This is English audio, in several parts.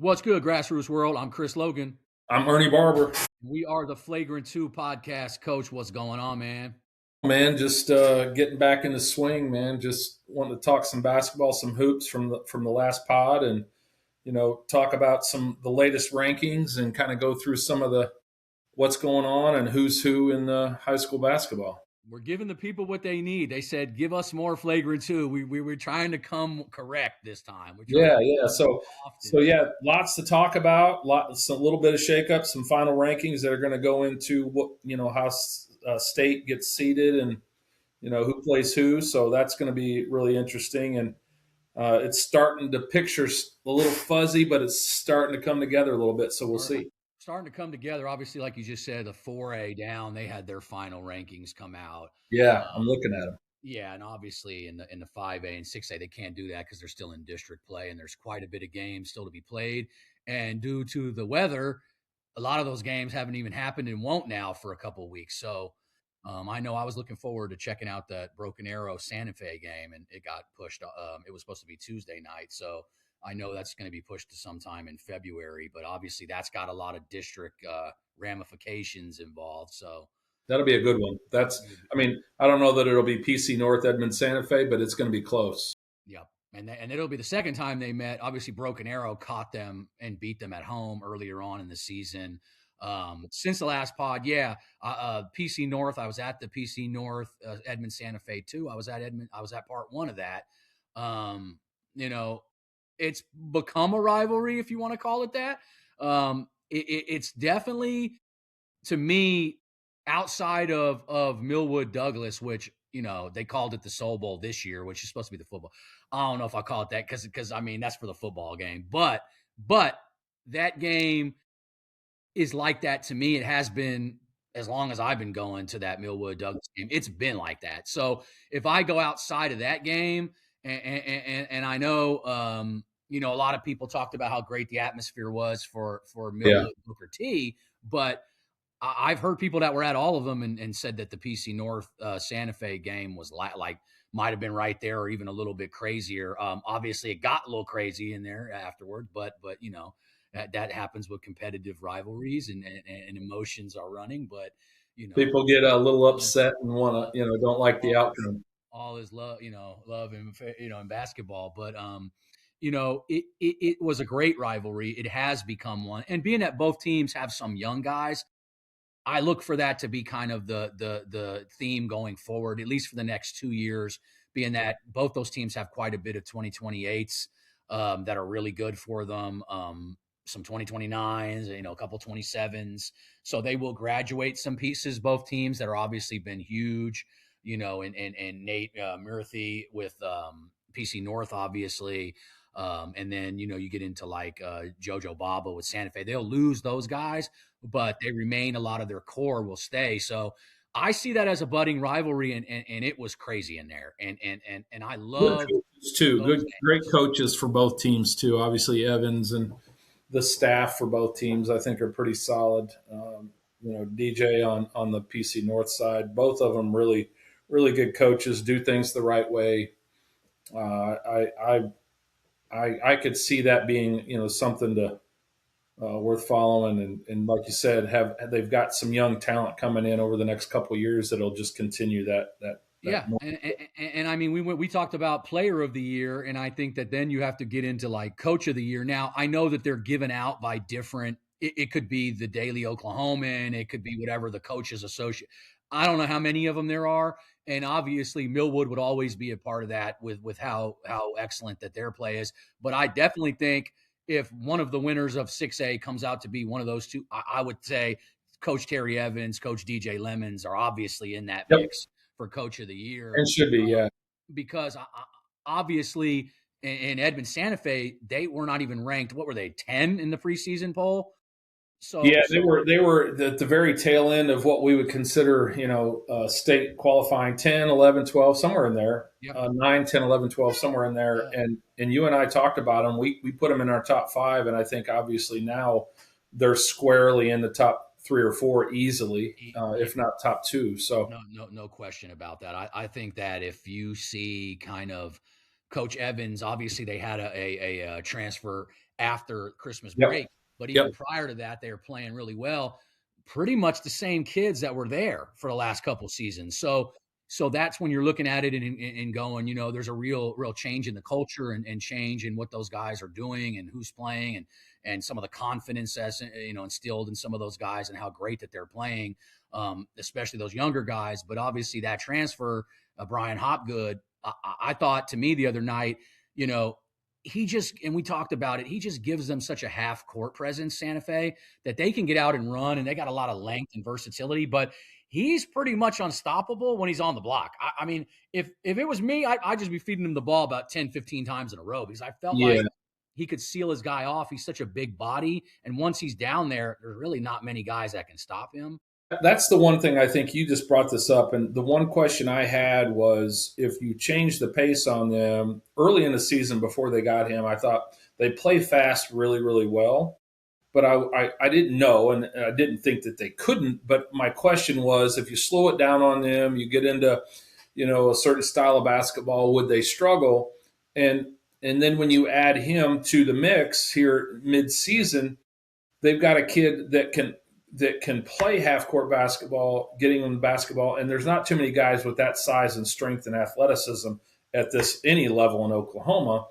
What's good, Grassroots World? I'm Chris Logan. I'm Ernie Barber. We are the Flagrant 2 podcast. Coach, what's going on, man? Man, just getting back in the swing, man. Just wanting to talk some basketball, some hoops from the last pod, and talk about the latest rankings and kind of go through some of the what's going on and who's who in high school basketball. We're giving the people what they need. They said, give us more Flagrant 2. We were trying to come correct this time. We're trying Yeah. So yeah, lots to talk about. A little bit of shakeup, some final rankings that are going to go into what how state gets seeded and who plays who. So that's going to be really interesting, and it's starting to picture a little fuzzy, but it's starting to come together a little bit. So we'll see. Starting to come together. Obviously, like you just said, the 4A down, they had their final rankings come out. Yeah, I'm looking at them. Yeah, and obviously in the 5A and 6A, they can't do that because they're still in district play, and there's quite a bit of games still to be played. And due to the weather, a lot of those games haven't even happened and won't now for a couple of weeks. So I know I was looking forward to checking out that Broken Arrow Santa Fe game, and it got pushed. It was supposed to be Tuesday night, so I know that's going to be pushed to sometime in February. But obviously, that's got a lot of district ramifications involved. So that'll be a good one. I don't know that it'll be PC North Edmond Santa Fe, but it's going to be close. Yep. And it'll be the second time they met. Obviously, Broken Arrow caught them and beat them at home earlier on in the season. Since the last pod, PC North. I was at the PC North Edmond Santa Fe too. I was at part one of that. It's become a rivalry, if you want to call it that. It's definitely, to me, outside of Millwood Douglas, which they called it the Soul Bowl this year, which is supposed to be the football. I don't know if I call it that because I mean that's for the football game, but that game is like that to me. It has been as long as I've been going to that Millwood Douglas game. It's been like that. So if I go outside of that game, and I know a lot of people talked about how great the atmosphere was for Millwood Booker T, but I've heard people that were at all of them and said that the PC North Santa Fe game was might have been right there or even a little bit crazier. Obviously, it got a little crazy in there afterward, but that happens with competitive rivalries and emotions are running. But people get a little upset and want to don't like the outcome. All is love, love and in basketball, but it was a great rivalry. It has become one, and being that both teams have some young guys, I look for that to be kind of the theme going forward, at least for the next 2 years, being that both those teams have quite a bit of 2028s that are really good for them. Some 2029s, a couple 27s. So they will graduate some pieces, both teams that are obviously been huge, and Nate Murthy with PC North, obviously. And then, you get into like Jojo Baba with Santa Fe. They'll lose those guys, but they remain. A lot of their core will stay. So I see that as a budding rivalry, and it was crazy in there. And I love great coaches for both teams too. Obviously Evans and the staff for both teams I think are pretty solid. DJ on the PC North side, both of them really, really good coaches, do things the right way. I could see that being, something to worth following, and like you said, they've got some young talent coming in over the next couple of years that'll just continue that. Yeah, and I mean, we talked about Player of the Year, and I think that then you have to get into like Coach of the Year. Now, I know that they're given out by different. It could be the Daily Oklahoman, it could be whatever the coaches associate. I don't know how many of them there are, and obviously Millwood would always be a part of that with how excellent that their play is. But I definitely think if one of the winners of 6A comes out to be one of those two, I would say Coach Terry Evans, Coach DJ Lemons are obviously in that mix for Coach of the Year. And should be, yeah. Because obviously in Edmond Santa Fe, they were not even ranked. What were they, 10 in the preseason poll? So they were at the very tail end of what we would consider, state qualifying, 10, 11, 12, somewhere in there. Yep. 9, 10, 11, 12, somewhere in there. Yeah. And you and I talked about them. We put them in our top 5, and I think obviously now they're squarely in the top 3 or 4 easily, if not top 2. So no question about that. I think that if you see kind of Coach Evans, obviously they had a transfer after Christmas Yep. break. But Yep. even prior to that, they were playing really well. Pretty much the same kids that were there for the last couple seasons. So that's when you're looking at it and going, there's a real change in the culture and change in what those guys are doing and who's playing and some of the confidence that's instilled in some of those guys and how great that they're playing, especially those younger guys. But obviously that transfer, Brian Hopgood, I thought to me the other night, he just, and we talked about it, he just gives them such a half court presence, Santa Fe, that they can get out and run, and they got a lot of length and versatility, but he's pretty much unstoppable when he's on the block. I mean, if it was me, I'd just be feeding him the ball about 10, 15 times in a row because I felt Yeah. like he could seal his guy off. He's such a big body, and once he's down there, there's really not many guys that can stop him. That's the one thing I think you just brought this up. And the one question I had was if you change the pace on them early in the season before they got him, I thought they play fast really, really well. But I didn't know and I didn't think that they couldn't. But my question was if you slow it down on them, you get into, a certain style of basketball, would they struggle? And then when you add him to the mix here mid-season, they've got a kid that can play half court basketball, getting them the basketball, and there's not too many guys with that size and strength and athleticism at this any level in Oklahoma.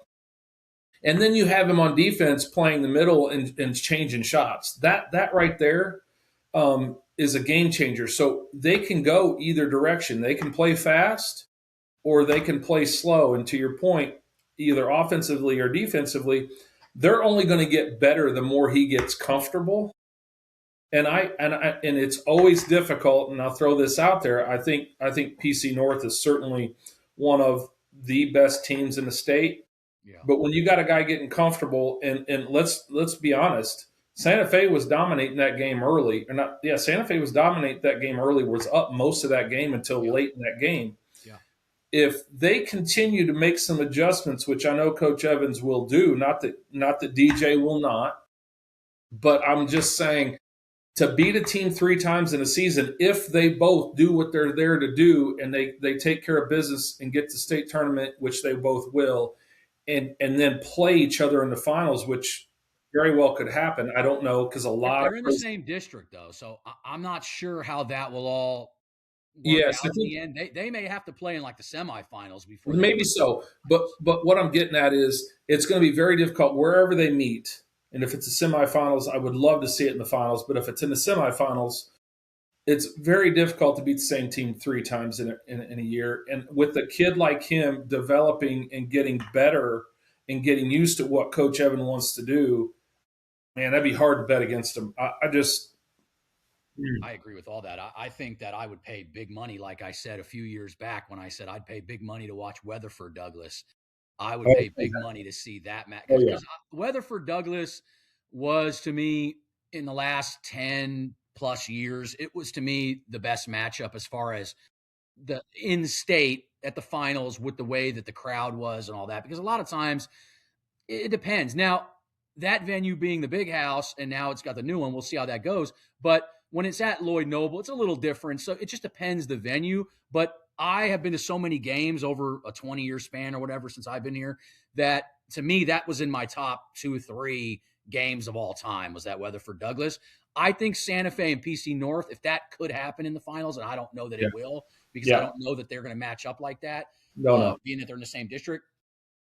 And then you have him on defense playing the middle and changing shots. That right there is a game changer. So they can go either direction. They can play fast or they can play slow. And to your point, either offensively or defensively, they're only going to get better the more he gets comfortable. And it's always difficult. And I'll throw this out there. I think PC North is certainly one of the best teams in the state. Yeah. But when you got a guy getting comfortable, and let's be honest, Santa Fe was dominating that game early. Or not? Yeah, Santa Fe was dominating that game early. Was up most of that game until late in that game. Yeah. If they continue to make some adjustments, which I know Coach Evans will do, not that DJ will not, but I'm just saying to beat a team 3 times in a season, if they both do what they're there to do and they take care of business and get to state tournament, which they both will, and then play each other in the finals, which very well could happen. I don't know because They're in the same district though, so I'm not sure how that will all work yes, I out in think the end. They may have to play in like the semifinals before they maybe get to so. the But finals. what I'm getting at is it's going to be very difficult wherever they meet. And if it's the semifinals, I would love to see it in the finals. But if it's in the semifinals, it's very difficult to beat the same team 3 times in a year. And with a kid like him developing and getting better and getting used to what Coach Evan wants to do, man, that'd be hard to bet against him. I just I agree with all that. I think that I would pay big money, like I said a few years back when I said I'd pay big money to watch Weatherford Douglas. I would oh, pay big money to see that match oh yeah, because Weatherford Douglas was to me in the last 10 plus years, it was to me the best matchup as far as the in state at the finals with the way that the crowd was and all that. Because a lot of times it depends. Now, that venue being the big house, and now it's got the new one, we'll see how that goes. But when it's at Lloyd Noble, it's a little different. So it just depends the venue. But I have been to so many games over a 20-year span or whatever since I've been here that to me, that was in my top 2, 3 games of all time was that Weatherford Douglas. I think Santa Fe and PC North, if that could happen in the finals, and I don't know that yeah, it will because I yeah. don't know that they're going to match up like that, No, no. being that they're in the same district.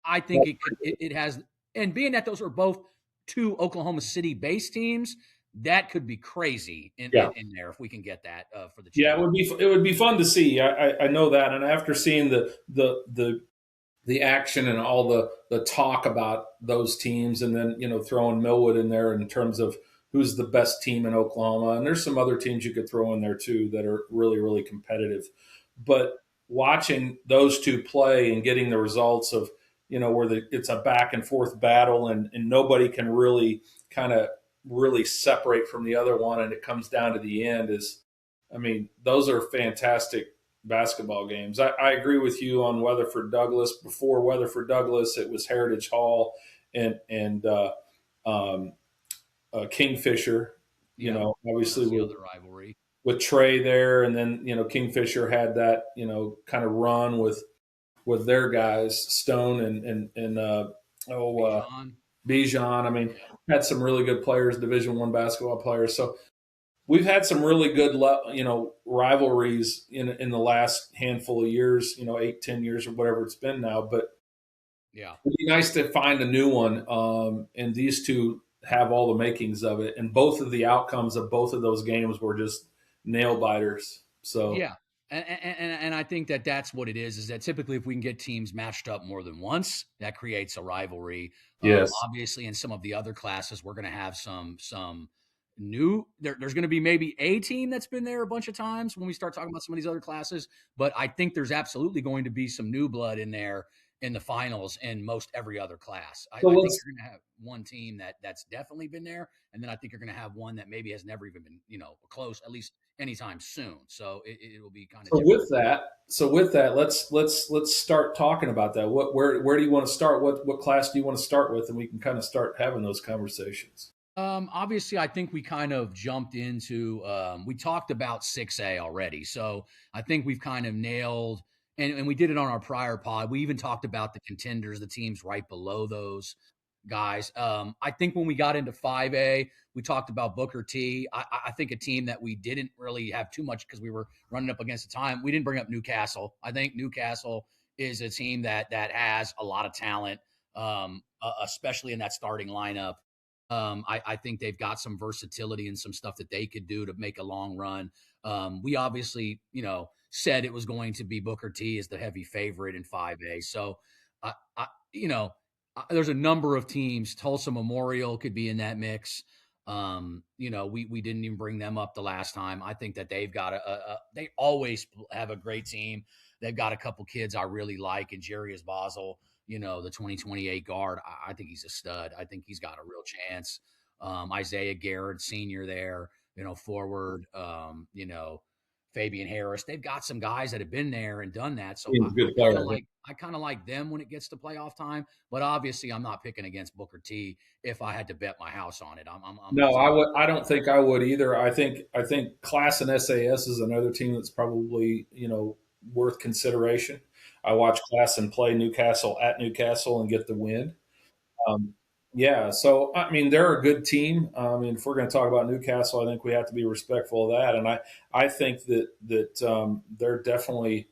I think Well, it could, it has, and being that those are both 2 Oklahoma City based teams, that could be crazy yeah. in there if we can get that for the Yeah, championship. it would be fun to see. I know that, and after seeing the action and all the talk about those teams, and then throwing Millwood in there in terms of who's the best team in Oklahoma, and there's some other teams you could throw in there too that are really really competitive. But watching those 2 play and getting the results of where it's a back and forth battle and nobody can really kind of really separate from the other one, and it comes down to the end is, I mean, those are fantastic basketball games. I agree with you on Weatherford Douglas. Before Weatherford Douglas, it was Heritage Hall and Kingfisher. Yeah, Obviously that's the with other rivalry. Trey there, and then Kingfisher had that kind of run with their guys Stone and Bijan. Bijan. I mean, had some really good players, Division One basketball players. So we've had some really good, rivalries in the last handful of years. 8, 10 years or whatever it's been now. But Yeah. it'd be nice to find a new one. And these two have all the makings of it. And both of the outcomes of both of those games were just nail biters. So Yeah. And I think that that's what it is that typically if we can get teams matched up more than once, that creates a rivalry. yes, Obviously, in some of the other classes, we're going to have some new. There's going to be maybe a team that's been there a bunch of times when we start talking about some of these other classes. But I think there's absolutely going to be some new blood in there in the finals in most every other class. so I think let's you're going to have one team that's definitely been there, and then I think you're going to have one that maybe has never even been close, at least anytime soon. So it will be kind of So different. with that, let's start talking about that. Where do you want to start? What class do you want to start with, and we can kind of start having those conversations. Obviously, I think we kind of jumped into. We talked about 6A already, so I think we've kind of nailed, and we did it on our prior pod. We even talked about the contenders, the teams right below those guys. I think when we got into 5A, we talked about Booker T. I think a team that we didn't really have too much because we were running up against the time. We didn't bring up Newcastle. I think Newcastle is a team that has a lot of talent, especially in that starting lineup. I think they've got some versatility and some stuff that they could do to make a long run. We obviously, said it was going to be Booker T as the heavy favorite in 5A. So, I there's a number of teams. Tulsa Memorial could be in that mix. We didn't even bring them up the last time. I think that they've got they always have a great team. They've got a couple kids I really like, and Jarius Basel, the 2028 guard. I think he's a stud. I think he's got a real chance. Isaiah Garrett, senior there, forward, Fabian Harris. They've got some guys that have been there and done that. So He's a good player. I kind of like them when it gets to playoff time. But obviously, I'm not picking against Booker T if I had to bet my house on it. No, I would. I don't think I would either. I think Class and SAS is another team that's probably worth consideration. I watched Class and play Newcastle at Newcastle and get the win. Um, yeah, so I mean they're a good team. I mean, if we're going to talk about Newcastle, I think we have to be respectful of that, and I think that they're definitely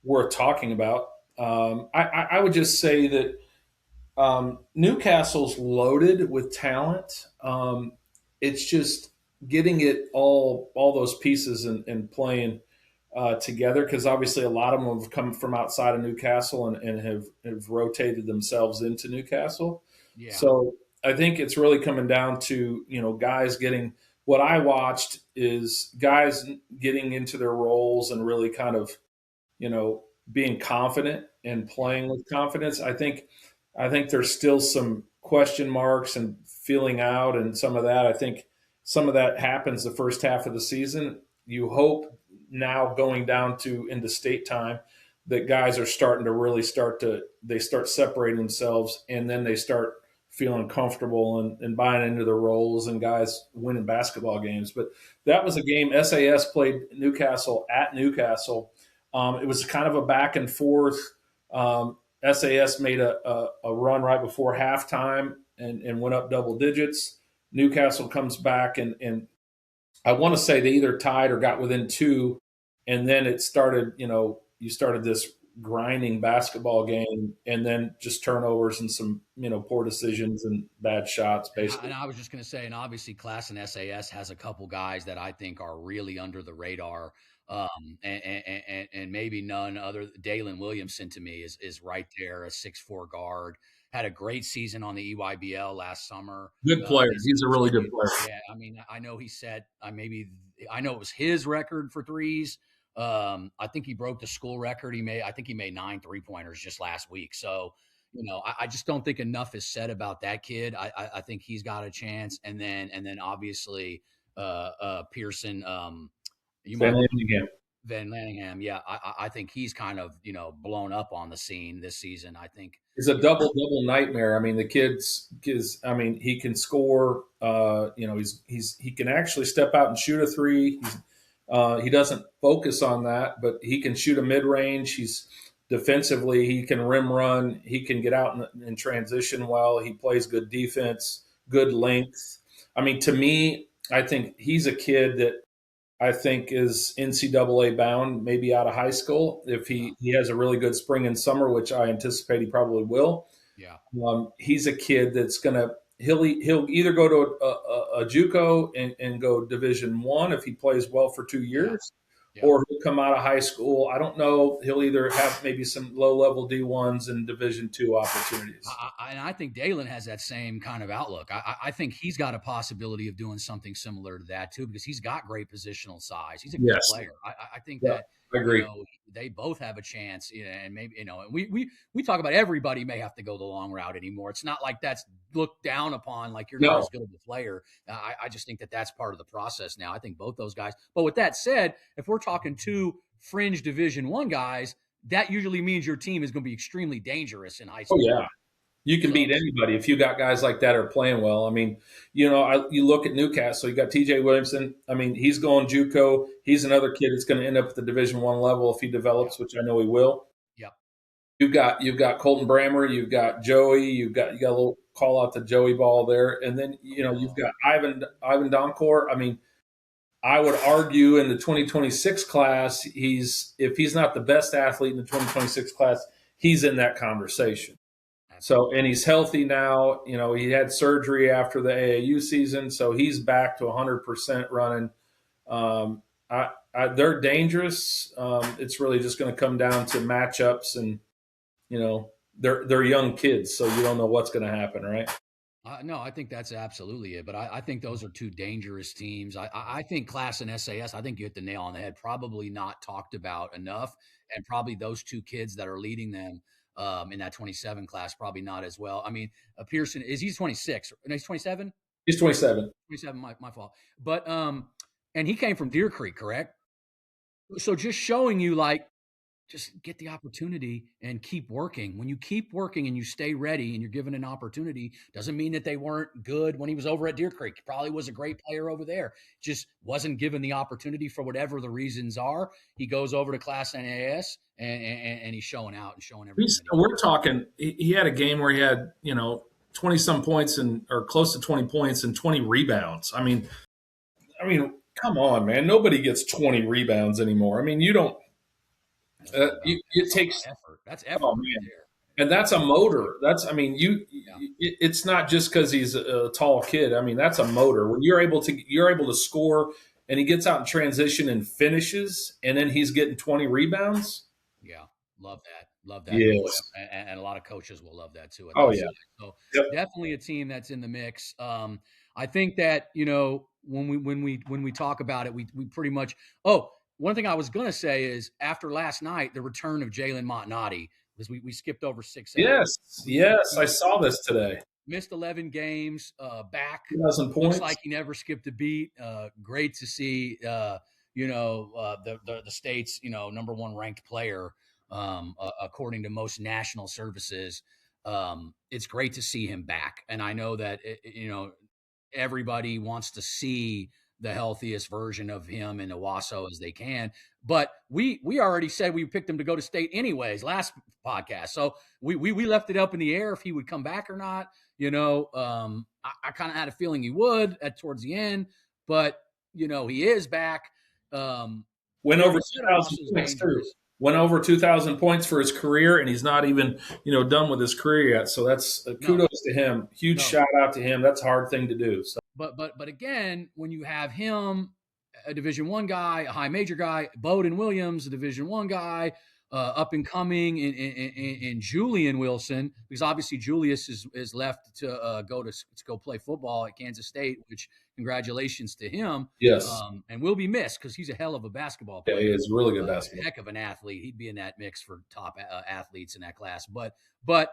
worth talking about. I would just say that Newcastle's loaded with talent. It's just getting it all those pieces and playing together because obviously a lot of them have come from outside of Newcastle and have rotated themselves into Newcastle. Yeah. So I think it's really coming down to guys getting. What I watched is guys getting into their roles and really kind of being confident and Yeah. playing with confidence. I think there's still some question marks and feeling out and some of that. I think some of that happens the first half of the season. You hope now going down to into state time that guys are starting to really start separating themselves and then they start feeling comfortable and buying into their roles and guys winning basketball games. But that was a game. SAS played Newcastle at Newcastle. It was kind of a back and forth. SAS made a run right before halftime and went up double digits. Newcastle comes back and I want to say they either tied or got within two, and then it started. You started this grinding basketball game, and then just turnovers and some poor decisions and bad shots, And basically. I was just going to say, and obviously, Class and SAS has a couple guys that I think are really under the radar. And maybe none other. Dalen Williamson to me is right there, a 6'4" guard. Had a great season on the EYBL last summer. Good player. He's a His really good debut. player. Yeah, I mean, I know he set. I know it was his record for threes. I think he broke the school record. I think he made 9 3-pointers just last week. So I just don't think enough is said about that kid. I think he's got a chance. And then obviously Pearson. You might Again. Van Lanningham. Yeah, I think he's kind of blown up on the scene this season. I think It's a double nightmare. I mean, the kid's. I mean, he can score. He can actually step out and shoot a three. He doesn't focus on that, but he can shoot a mid range. Defensively, he can rim run. He can get out in transition well. He plays good defense, good length. I mean, to me, I think he's a kid that I think is NCAA bound, maybe out of high school. If he has a really good spring and summer, which I anticipate he probably will. Yeah. He's a kid that's gonna he'll either go to a JUCO and go Division One if he plays well for 2 years, Yeah. or he'll come out of high school. I don't know. He'll either have maybe some low level D1s and Division Two opportunities. And I think Dalen has that same kind of outlook. I think he's got a possibility of doing something similar to that too, because he's got great positional size. He's a good player. I think that I agree. They both have a chance, and maybe and we talk about everybody may have to go the long route anymore. It's not like that's looked down upon, like you're not as good of a player. I just think that that's part of the process now. I think both those guys. But with that said, if we're talking two fringe Division I guys, that usually means your team is going to be extremely dangerous in high school. Oh yeah. You can beat anybody if you got guys like that are playing well. I mean, you look at Newcastle. You got T.J. Williamson. I mean, he's going JUCO. He's another kid that's going to end up at the Division I level if he develops, which I know he will. Yep. You've got Colton Brammer. You've got Joey. You got a little call out to Joey Ball there, and then you've got Ivan Donkor. I mean, I would argue in the 2026 class, if he's not the best athlete in the 2026 class, he's in that conversation. So, and he's healthy now. He had surgery after the AAU season, so he's back to 100% running. They're dangerous. It's really just going to come down to matchups, and they're young kids, so you don't know what's going to happen, right? No, I think that's absolutely it. But I think those are two dangerous teams. I think class and SAS, I think you hit the nail on the head. Probably not talked about enough, and probably those two kids that are leading them. In that 27 class, probably not as well. I mean, Pearson he's 26. No, he's 27. He's 27. 27. My fault. But and he came from Deer Creek, correct? So just showing you, like, just get the opportunity and keep working. When you keep working and you stay ready and you're given an opportunity, doesn't mean that they weren't good when he was over at Deer Creek. He probably was a great player over there. Just wasn't given the opportunity for whatever the reasons are. He goes over to Class NAS and he's showing out and showing everything. We're talking. He had a game where he had 20 some points or close to 20 points and 20 rebounds. I mean, come on, man. Nobody gets 20 rebounds anymore. I mean, you don't. It takes effort. That's effort. Oh, man. And that's a motor. It's not just because he's a tall kid. I mean, that's a motor. When you're able to score, and he gets out in transition and finishes, and then he's getting 20 rebounds. Yeah, love that. Yes. And a lot of coaches will love that too. Oh yeah. So definitely a team that's in the mix. I think that when we talk about it, we pretty much. Oh, one thing I was going to say is after last night, the return of Jalen Montnati, because we skipped over 6. Yes, I saw this today. Missed 11 games, back. 2,000 points. Looks like he never skipped a beat. Great to see, the state's, number one ranked player, according to most national services. It's great to see him back. And I know that, everybody wants to see the healthiest version of him in Owasso as they can. But we already said we picked him to go to state anyways last podcast. So we left it up in the air if he would come back or not. I kind of had a feeling he would towards the end, but he is back. Went over 2,000 points too. Went over 2,000 points for his career, and he's not even done with his career yet. So that's kudos to him. Huge shout out to him. That's a hard thing to do. So. But again, when you have him, a Division I guy, a high major guy, Bowden Williams, a Division I guy, up and coming in Julian Wilson, because obviously Julius is left to go play football at Kansas State, which congratulations to him. Yes, and will be missed because he's a hell of a basketball player. Yeah, he is a really good basketball. Heck of an athlete. He'd be in that mix for top athletes in that class. But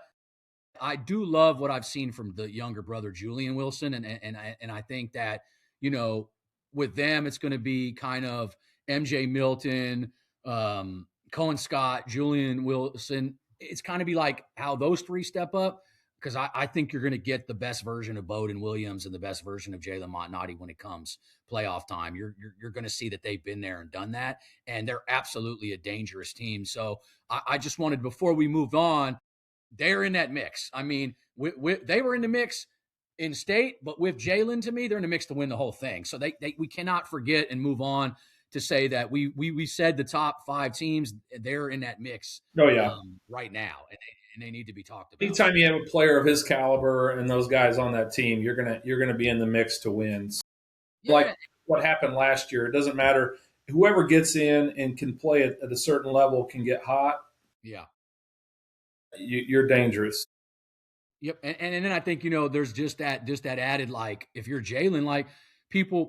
I do love what I've seen from the younger brother, Julian Wilson. And I think that, with them, it's going to be kind of MJ Milton, Cohen Scott, Julian Wilson. It's kind of be like how those three step up. because I think you're going to get the best version of Bowden Williams and the best version of Jalen Montnati when it comes playoff time. You're going to see that they've been there and done that, and they're absolutely a dangerous team. So I just wanted, before we moved on, they're in that mix. I mean, they were in the mix in state, but with Jalen, to me, they're in the mix to win the whole thing. So we cannot forget and move on to say that we said the top 5 teams, they're in that mix. Oh yeah, right now, and they need to be talked about. Anytime you have a player of his caliber and those guys on that team, you're gonna be in the mix to win. Yeah. Like what happened last year, it doesn't matter. Whoever gets in and can play at a certain level can get hot. Yeah, you're dangerous. Yep, and then I think, there's just that added, like, if you're Jalen, like, people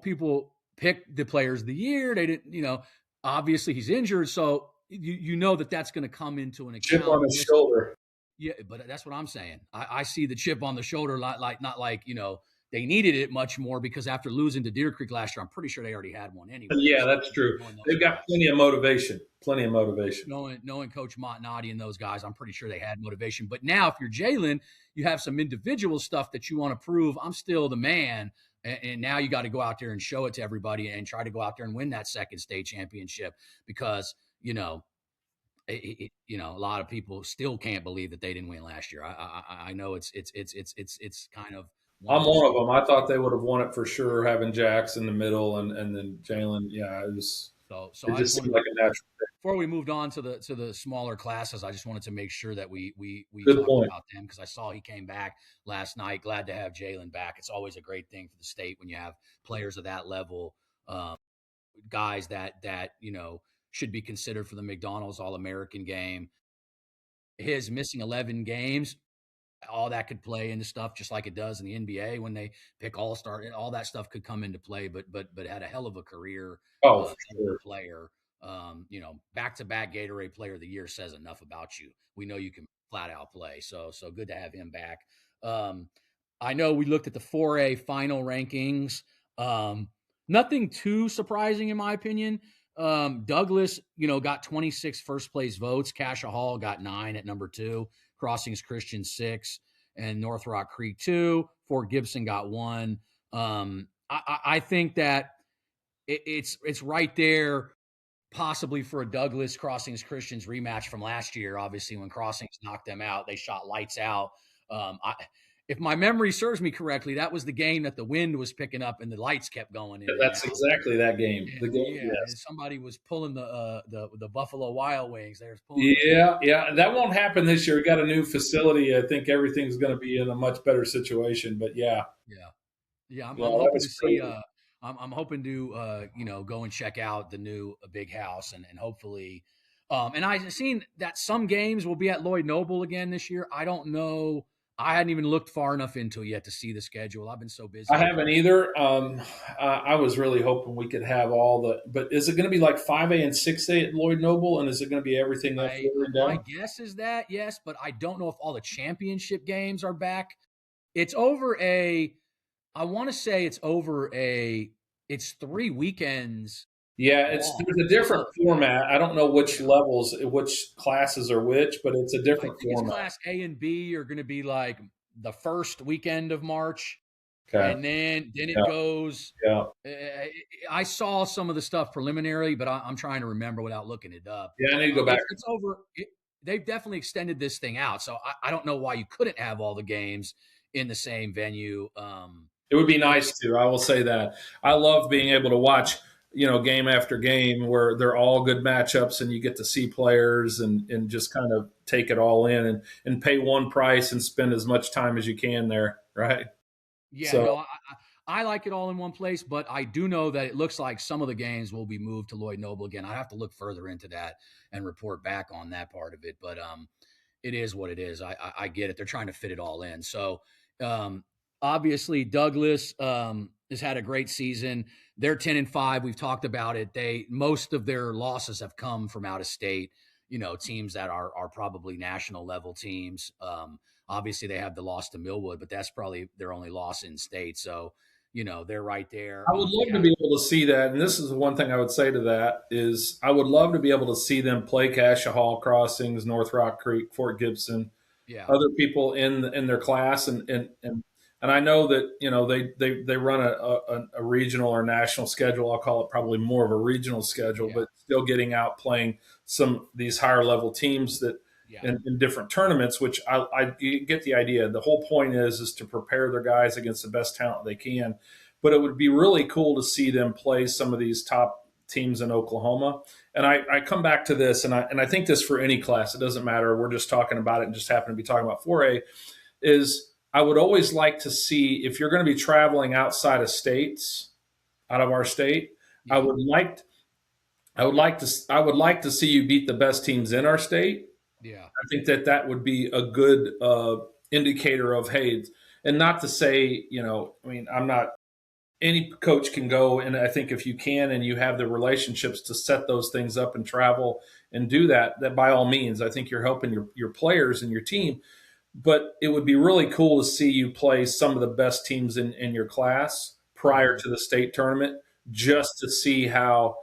pick the players of the year. They didn't, obviously he's injured, so you know that's going to come into an account. Chip on his shoulder. Yeah, but that's what I'm saying. I see the chip on the shoulder, not like they needed it much more, because after losing to Deer Creek last year, I'm pretty sure they already had one anyway. Yeah, that's true. They've got plenty of motivation. Knowing Coach Montnati and those guys, I'm pretty sure they had motivation. But now, if you're Jalen, you have some individual stuff that you want to prove. I'm still the man. And now you got to go out there and show it to everybody and try to go out there and win that second state championship, because, a lot of people still can't believe that they didn't win last year. I know it's kind of. I'm one of them. I thought they would have won it for sure, having Jax in the middle and then Jalen. Yeah, it was. So it just seemed like a natural thing. Before we moved on to the smaller classes, I just wanted to make sure that we talked about them, because I saw he came back last night. Glad to have Jalen back. It's always a great thing for the state when you have players of that level, guys that should be considered for the McDonald's All-American game. His missing 11 games, all that could play into stuff, just like it does in the NBA when they pick All-Star. All that stuff could come into play, but had a hell of a career. For sure. Player. Back-to-back Gatorade Player of the Year says enough about you. We know you can flat out play. So good to have him back. I know we looked at the 4A final rankings. Nothing too surprising in my opinion. Douglas, got 26 first place votes. Cassia Hall got 9 at number 2. Crossings Christian 6, and North Rock Creek 2. Fort Gibson got 1. I think that it's right there, possibly for a Douglas Crossings Christians rematch from last year. Obviously, when Crossings knocked them out, they shot lights out. If my memory serves me correctly, that was the game that the wind was picking up and the lights kept going in. That's exactly that game. The game, yeah. Yes. Somebody was pulling the Buffalo Wild Wings. They were pulling. Yeah. That won't happen this year. We got a new facility. I think everything's going to be in a much better situation. But yeah. I'm hoping to see. I'm hoping to go and check out the new big house and hopefully. And I've seen that some games will be at Lloyd Noble again this year. I don't know. I hadn't even looked far enough into it yet to see the schedule. I've been so busy. I haven't either. I was really hoping we could have but is it going to be like 5A and 6A at Lloyd Noble? And is it going to be everything that's going down? My guess is that, yes, but I don't know if all the championship games are back. It's over I want to say it's it's 3 weekends. Yeah, there's a different format. I don't know which levels, which classes are which, but it's a different format. Class A and B are going to be like the first weekend of March, and then it goes. Yeah, I saw some of the stuff preliminary, but I'm trying to remember without looking it up. Yeah, I need to go back. It's over. They've definitely extended this thing out, so I don't know why you couldn't have all the games in the same venue. It would be nice to. I will say that. I love being able to watch, game after game where they're all good matchups and you get to see players and just kind of take it all in and pay one price and spend as much time as you can there, right? Yeah, so, I like it all in one place, but I do know that it looks like some of the games will be moved to Lloyd Noble again. I have to look further into that and report back on that part of it, but it is what it is. I get it. They're trying to fit it all in. So obviously Douglas has had a great season. They're 10-5. We've talked about it. Most of their losses have come from out of state, teams that are probably national level teams. Obviously they have the loss to Millwood, but that's probably their only loss in state. So, they're right there. I would love to be able to see that. And this is the one thing I would say to that is I would love to be able to see them play Cassia Hall, Crossings, North Rock Creek, Fort Gibson, Yeah. other people in their class, and I know that they run a regional or national schedule. I'll call it probably more of a regional schedule, Yeah. but still getting out playing some these higher level teams that Yeah. in different tournaments. Which I you get the idea. The whole point is to prepare their guys against the best talent they can. But it would be really cool to see them play some of these top teams in Oklahoma. And I come back to this, and I think this for any class, it doesn't matter. We're just talking about it and just happen to be talking about 4A. Is I would always like to see if you're going to be traveling outside of states, out of our state. I Yeah. would like I would like to see you beat the best teams in our state. Yeah. I think that would be a good indicator of, hey, and not to say, I mean, I'm not, any coach can go, and I think if you can and you have the relationships to set those things up and travel and do that by all means, I think you're helping your players and your team. But it would be really cool to see you play some of the best teams in your class prior Mhm. to the state tournament, Yeah. just to see how,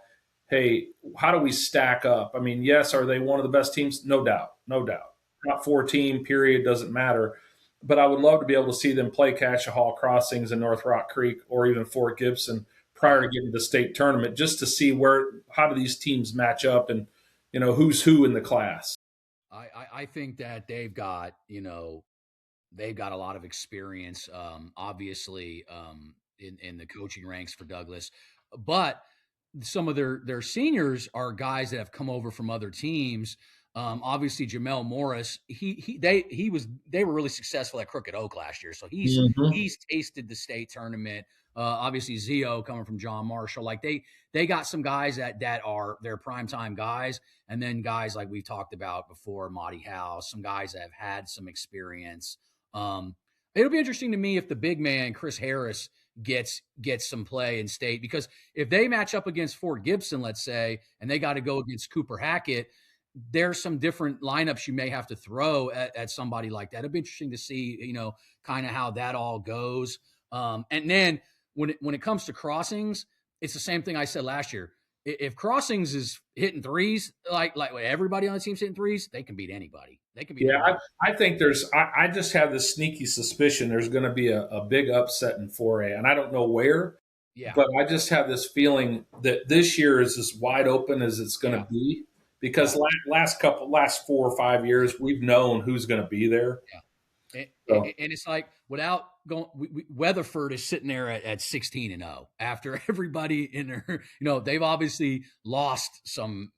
hey, how do we stack up? I mean, yes, are they one of the best teams? No doubt, no doubt. Top four team, period, doesn't matter. But I would love to be able to see them play Hall Crossings in North Rock Creek or even Fort Gibson prior Yeah. to getting to the state tournament, just to see how do these teams match up and who's who in the class. I think that they've got a lot of experience, obviously, in the coaching ranks for Douglas, but some of their seniors are guys that have come over from other teams. Obviously, Jamel Morris, they were really successful at Crooked Oak last year, so Mm-hmm. he's tasted the state tournament. Obviously, Zio coming from John Marshall, like they got some guys that are their primetime guys, and then guys like we've talked about before, Monty House, some guys that have had some experience. Um, it'll be interesting to me if the big man Chris Harris gets some play in state, because if they match up against Fort Gibson, let's say, and they got to go against Cooper Hackett, there's some different lineups you may have to throw at somebody like that. It'll be interesting to see, kind of how that all goes. And then when it comes to crossings, it's the same thing I said last year. If crossings is hitting threes, like everybody on the team's hitting threes, they can beat anybody. They can beat Yeah, anybody. I think I just have this sneaky suspicion there's going to be a big upset in 4A, and I don't know where, Yeah, but I just have this feeling that this year is as wide open as it's going yeah, to be, because yeah. last 4 or 5 years we've known who's going to be there. Yeah. And, So and it's like without going, Weatherford is sitting there at 16-0 after everybody in there. They've obviously lost some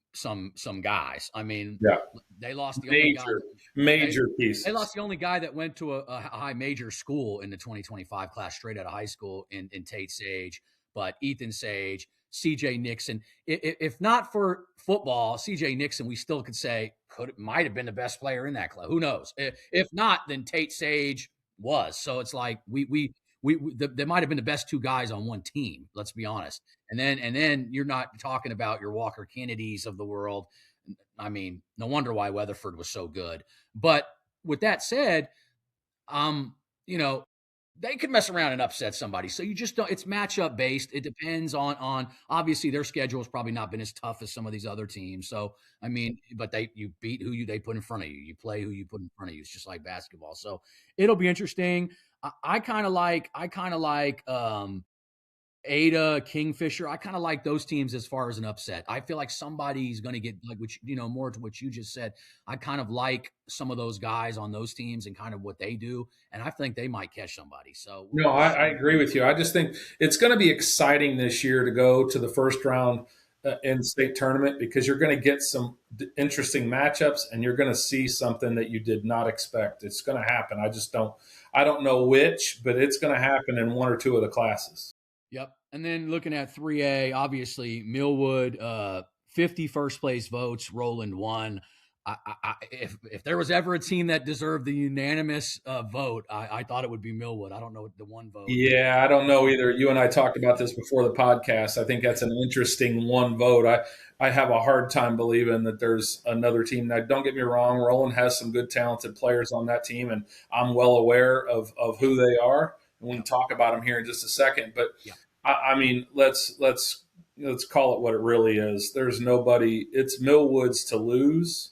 guys. I mean, yeah, they lost the only guy. major They, major they pieces. lost the only guy that went to a high major school in the 2025 class, straight out of high school in Tate Sage. But Ethan Sage, CJ Nixon. If not for football, CJ Nixon, we still could say might have been the best player in that club. Who knows? If not, then Tate Sage was. So it's like they might have been the best two guys on one team. Let's be honest. And then you're not talking about your Walker Kennedys of the world. I mean, no wonder why Weatherford was so good. But with that said, um, you know, they could mess around and upset somebody. So you just don't. It's matchup based. It depends on obviously their schedule has probably not been as tough as some of these other teams. So I mean, but you beat who they put in front of you. You play who you put in front of you. It's just like basketball. So it'll be interesting. I kind of like Ada, Kingfisher. I kind of like those teams as far as an upset. I feel like somebody's going to get like, which, more to what you just said. I kind of like some of those guys on those teams and kind of what they do. And I think they might catch somebody. So No, we'll I see. agree with you. I just think it's going to be exciting this year to go to the first round in state tournament, because you're going to get some interesting matchups and you're going to see something that you did not expect. It's going to happen. I don't know which, but it's going to happen in one or two of the classes. Yep. And then looking at 3A, obviously Millwood, 50 first place votes, Roland won. If there was ever a team that deserved the unanimous vote, I thought it would be Millwood. I don't know the one vote. Yeah, I don't know either. You and I talked about this before the podcast. I think that's an interesting one vote. I have a hard time believing that there's another team. Now, don't get me wrong, Roland has some good, talented players on that team, and I'm well aware of who they are. And we can Yep. talk about them here in just a second. But Yep. I mean, let's call it what it really is. There's nobody. It's Millwood's to lose,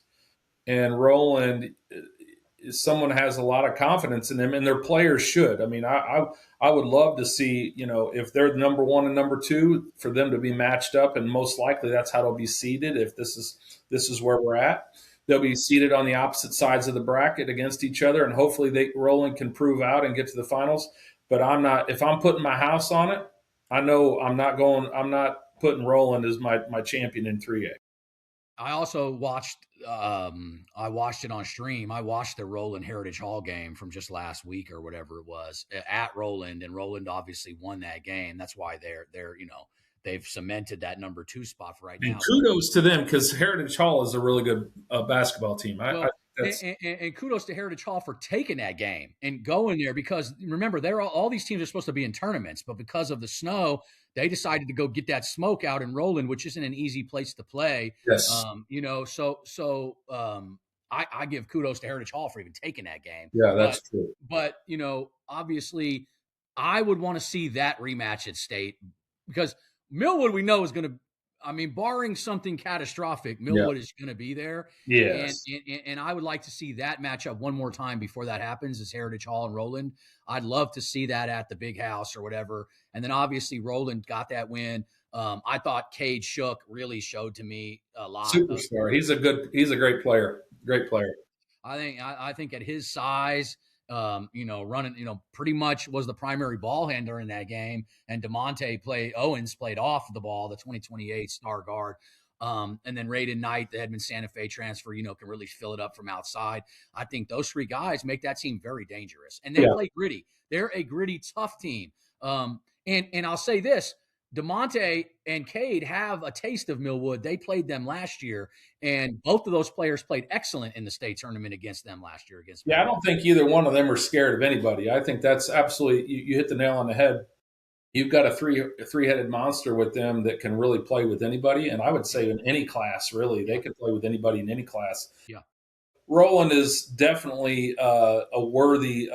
and Roland someone has a lot of confidence in them, and their players should. I mean, I would love to see, if they're the number one and number two, for them to be matched up, and most likely that's how they'll be seeded. If this is where we're at, they'll be seated on the opposite sides of the bracket against each other, and hopefully Roland can prove out and get to the finals. But I'm not. If I'm putting my house on it, I know I'm not going. I'm not putting Roland as my champion in 3A. I also watched. I watched it on stream. I watched the Roland Heritage Hall game from just last week or whatever it was at Roland, and Roland obviously won that game. That's why they've cemented that number 2 spot for right And now. kudos to them, because Heritage Hall is a really good basketball team. And kudos to Heritage Hall for taking that game and going there, because remember, all these teams are supposed to be in tournaments, but because of the snow, they decided to go get that smoke out in Roland, which isn't an easy place to play. Yes. I give kudos to Heritage Hall for even taking that game. Yeah, that's true. But, obviously, I would want to see that rematch at State, because Millwood, we know, is going to, barring something catastrophic, Millwood is going to be there. Yes. And I would like to see that matchup one more time before that happens, is Heritage Hall and Roland. I'd love to see that at the big house or whatever. And then obviously Roland got that win. I thought Cade Shook really showed to me a lot. Superstar. He's a great player. Great player. I think at his size, running, pretty much was the primary ball handler in that game. And Owens played off the ball, the 2028 star guard. And then Raiden Knight, the Edmond Santa Fe transfer, can really fill it up from outside. I think those 3 guys make that team very dangerous. And they play gritty. They're a gritty, tough team. And I'll say this, DeMonte and Cade have a taste of Millwood. They played them last year, and both of those players played excellent in the state tournament against them last year. I don't think either one of them are scared of anybody. I think that's absolutely, you hit the nail on the head. You've got a three-headed monster with them that can really play with anybody, and I would say in any class, really, they could play with anybody in any class. Yeah. Roland is definitely a worthy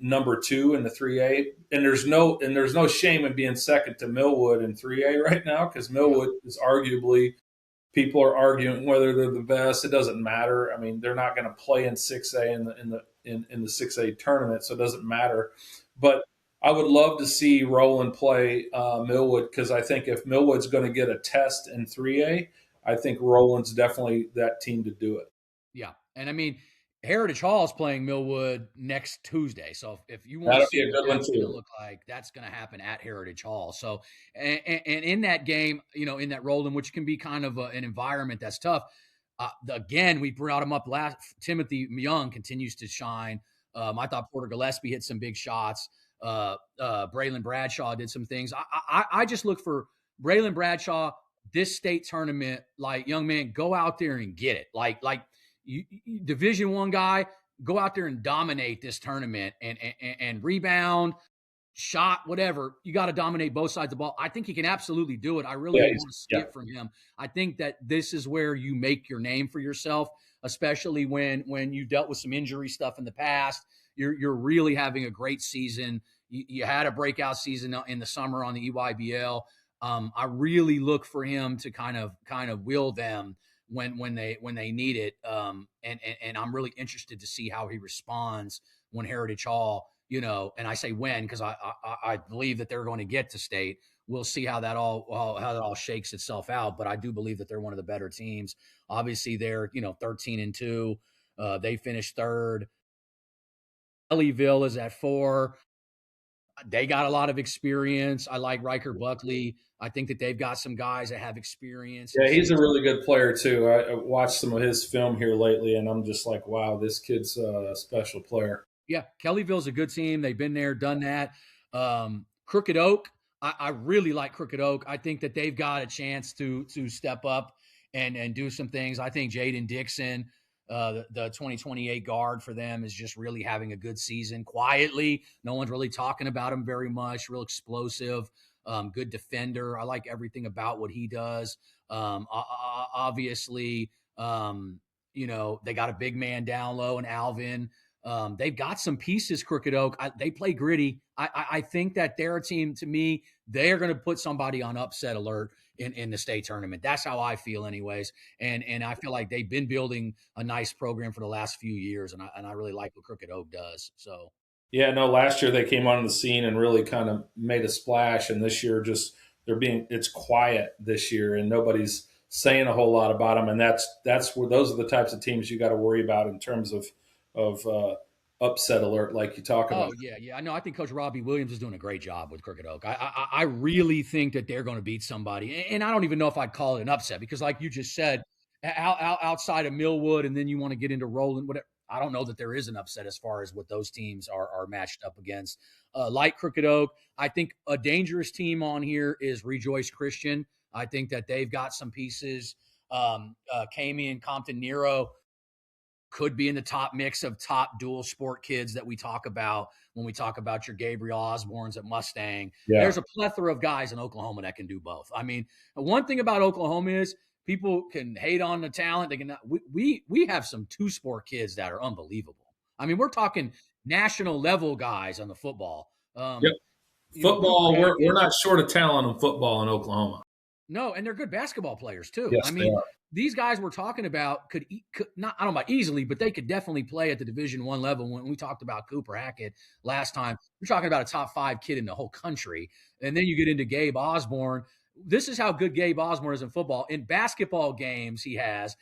number 2 in the 3A, and there's no shame in being second to Millwood in 3A right now, because Millwood is arguably, people are arguing whether they're the best. It doesn't matter. I mean, they're not going to play in 6A in the 6A tournament, so it doesn't matter. But I would love to see Roland play Millwood, because I think if Millwood's going to get a test in 3A, I think Roland's definitely that team to do it. Yeah. And Heritage Hall is playing Millwood next Tuesday. So if you want to see what that's going to look like, that's going to happen at Heritage Hall. So, and in that game, in that Roland, which can be kind of an environment that's tough. Again, we brought him up last. Timothy Young continues to shine. I thought Porter Gillespie hit some big shots. Braylon Bradshaw did some things. I just look for Braylon Bradshaw, this state tournament, like, young man, go out there and get it. Like you, Division I guy, go out there and dominate this tournament and rebound, shot, whatever. You got to dominate both sides of the ball. I think he can absolutely do it. I really want to see it from him. I think that this is where you make your name for yourself, especially when you dealt with some injury stuff in the past. You're really having a great season. You had a breakout season in the summer on the EYBL. I really look for him to kind of will them when they need it. And I'm really interested to see how he responds when Heritage Hall, and I say when, because I believe that they're going to get to state. We'll see how that all shakes itself out. But I do believe that they're one of the better teams. Obviously, they're 13-2. They finished 3rd. Kellyville is at 4. They got a lot of experience. I like Riker Buckley. I think that they've got some guys that have experience. Yeah, he's a really good player too. I watched some of his film here lately, and I'm just like, wow, this kid's a special player. Yeah, Kellyville's a good team. They've been there, done that. Crooked Oak, I really like Crooked Oak. I think that they've got a chance to step up and do some things. I think Jaden Dixon, the 2028 guard for them, is just really having a good season quietly. No one's really talking about him very much. Real explosive, good defender. I like everything about what he does. Obviously, they got a big man down low in Alvin. They've got some pieces, Crooked Oak. They play gritty. I think that they're a team, to me, they're going to put somebody on upset alert in the state tournament. That's how I feel anyways. And I feel like they've been building a nice program for the last few years, and I really like what Crooked Oak does. So Yeah, no, last year they came on the scene and really kind of made a splash, and this year just it's quiet this year, and nobody's saying a whole lot about them, and that's where those are the types of teams you got to worry about in terms of upset alert, like you talk about. oh yeah. No, I think Coach Robbie Williams is doing a great job with Crooked Oak. I really think that they're going to beat somebody, and I don't even know if I'd call it an upset because, like you just said, outside of Millwood, and then you want to get into Roland. Whatever. I don't know that there is an upset as far as what those teams are matched up against. Like Crooked Oak, I think a dangerous team on here is Rejoice Christian. I think that they've got some pieces. Kami and Compton Nero could be in the top mix of top dual sport kids that we talk about when we talk about your Gabriel Osborne's at Mustang. Yeah, There's a plethora of guys in Oklahoma that can do both. I mean, one thing about Oklahoma is people can hate on the talent. They can we have some two sport kids that are unbelievable. I mean, we're talking national level guys on the football. yep. Cooper Football, we're Hackett, not short of talent in football in Oklahoma. no, and they're good basketball players too. I Yes, they mean, are. these guys we're talking about could not, I don't know about easily, but they could definitely play at the Division I level. When we talked about Cooper Hackett last time, we're talking about a top 5 kid in the whole country. And then you get into Gabe Osborne. This is how good Gabe Osborne is in football. In basketball games, he has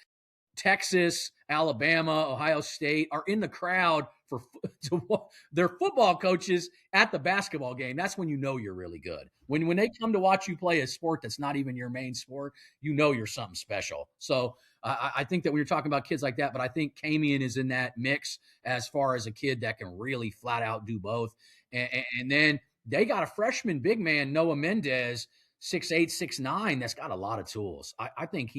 Texas, Alabama, Ohio State are in the crowd for their football coaches at the basketball game. That's when you know you're really good. When they come to watch you play a sport that's not even your main sport, you know you're something special. So I think that we were talking about kids like that, but I think Kamian is in that mix as far as a kid that can really flat out do both. And then they got a freshman big man, Noah Mendez, 6'8", 6'9", that's got a lot of tools. I think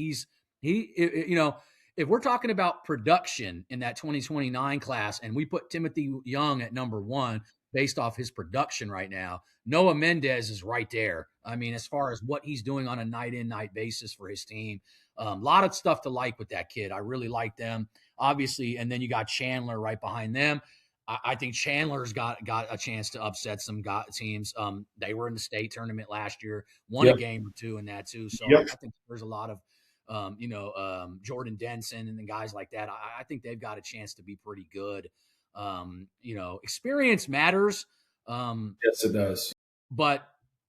if we're talking about production in that 2029 class and we put Timothy Young at number 1 based off his production right now, Noah Mendez is right there. I mean, as far as what he's doing on a night in, night basis for his team, a lot of stuff to like with that kid. I really like them, obviously. And then you got Chandler right behind them. I think Chandler's got a chance to upset some teams. They were in the state tournament last year, won a Yep. game or two in that too. So Yep. I think there's a lot of Jordan Denson and the guys like that. I think they've got a chance to be pretty good. Experience matters. Yes, it does. But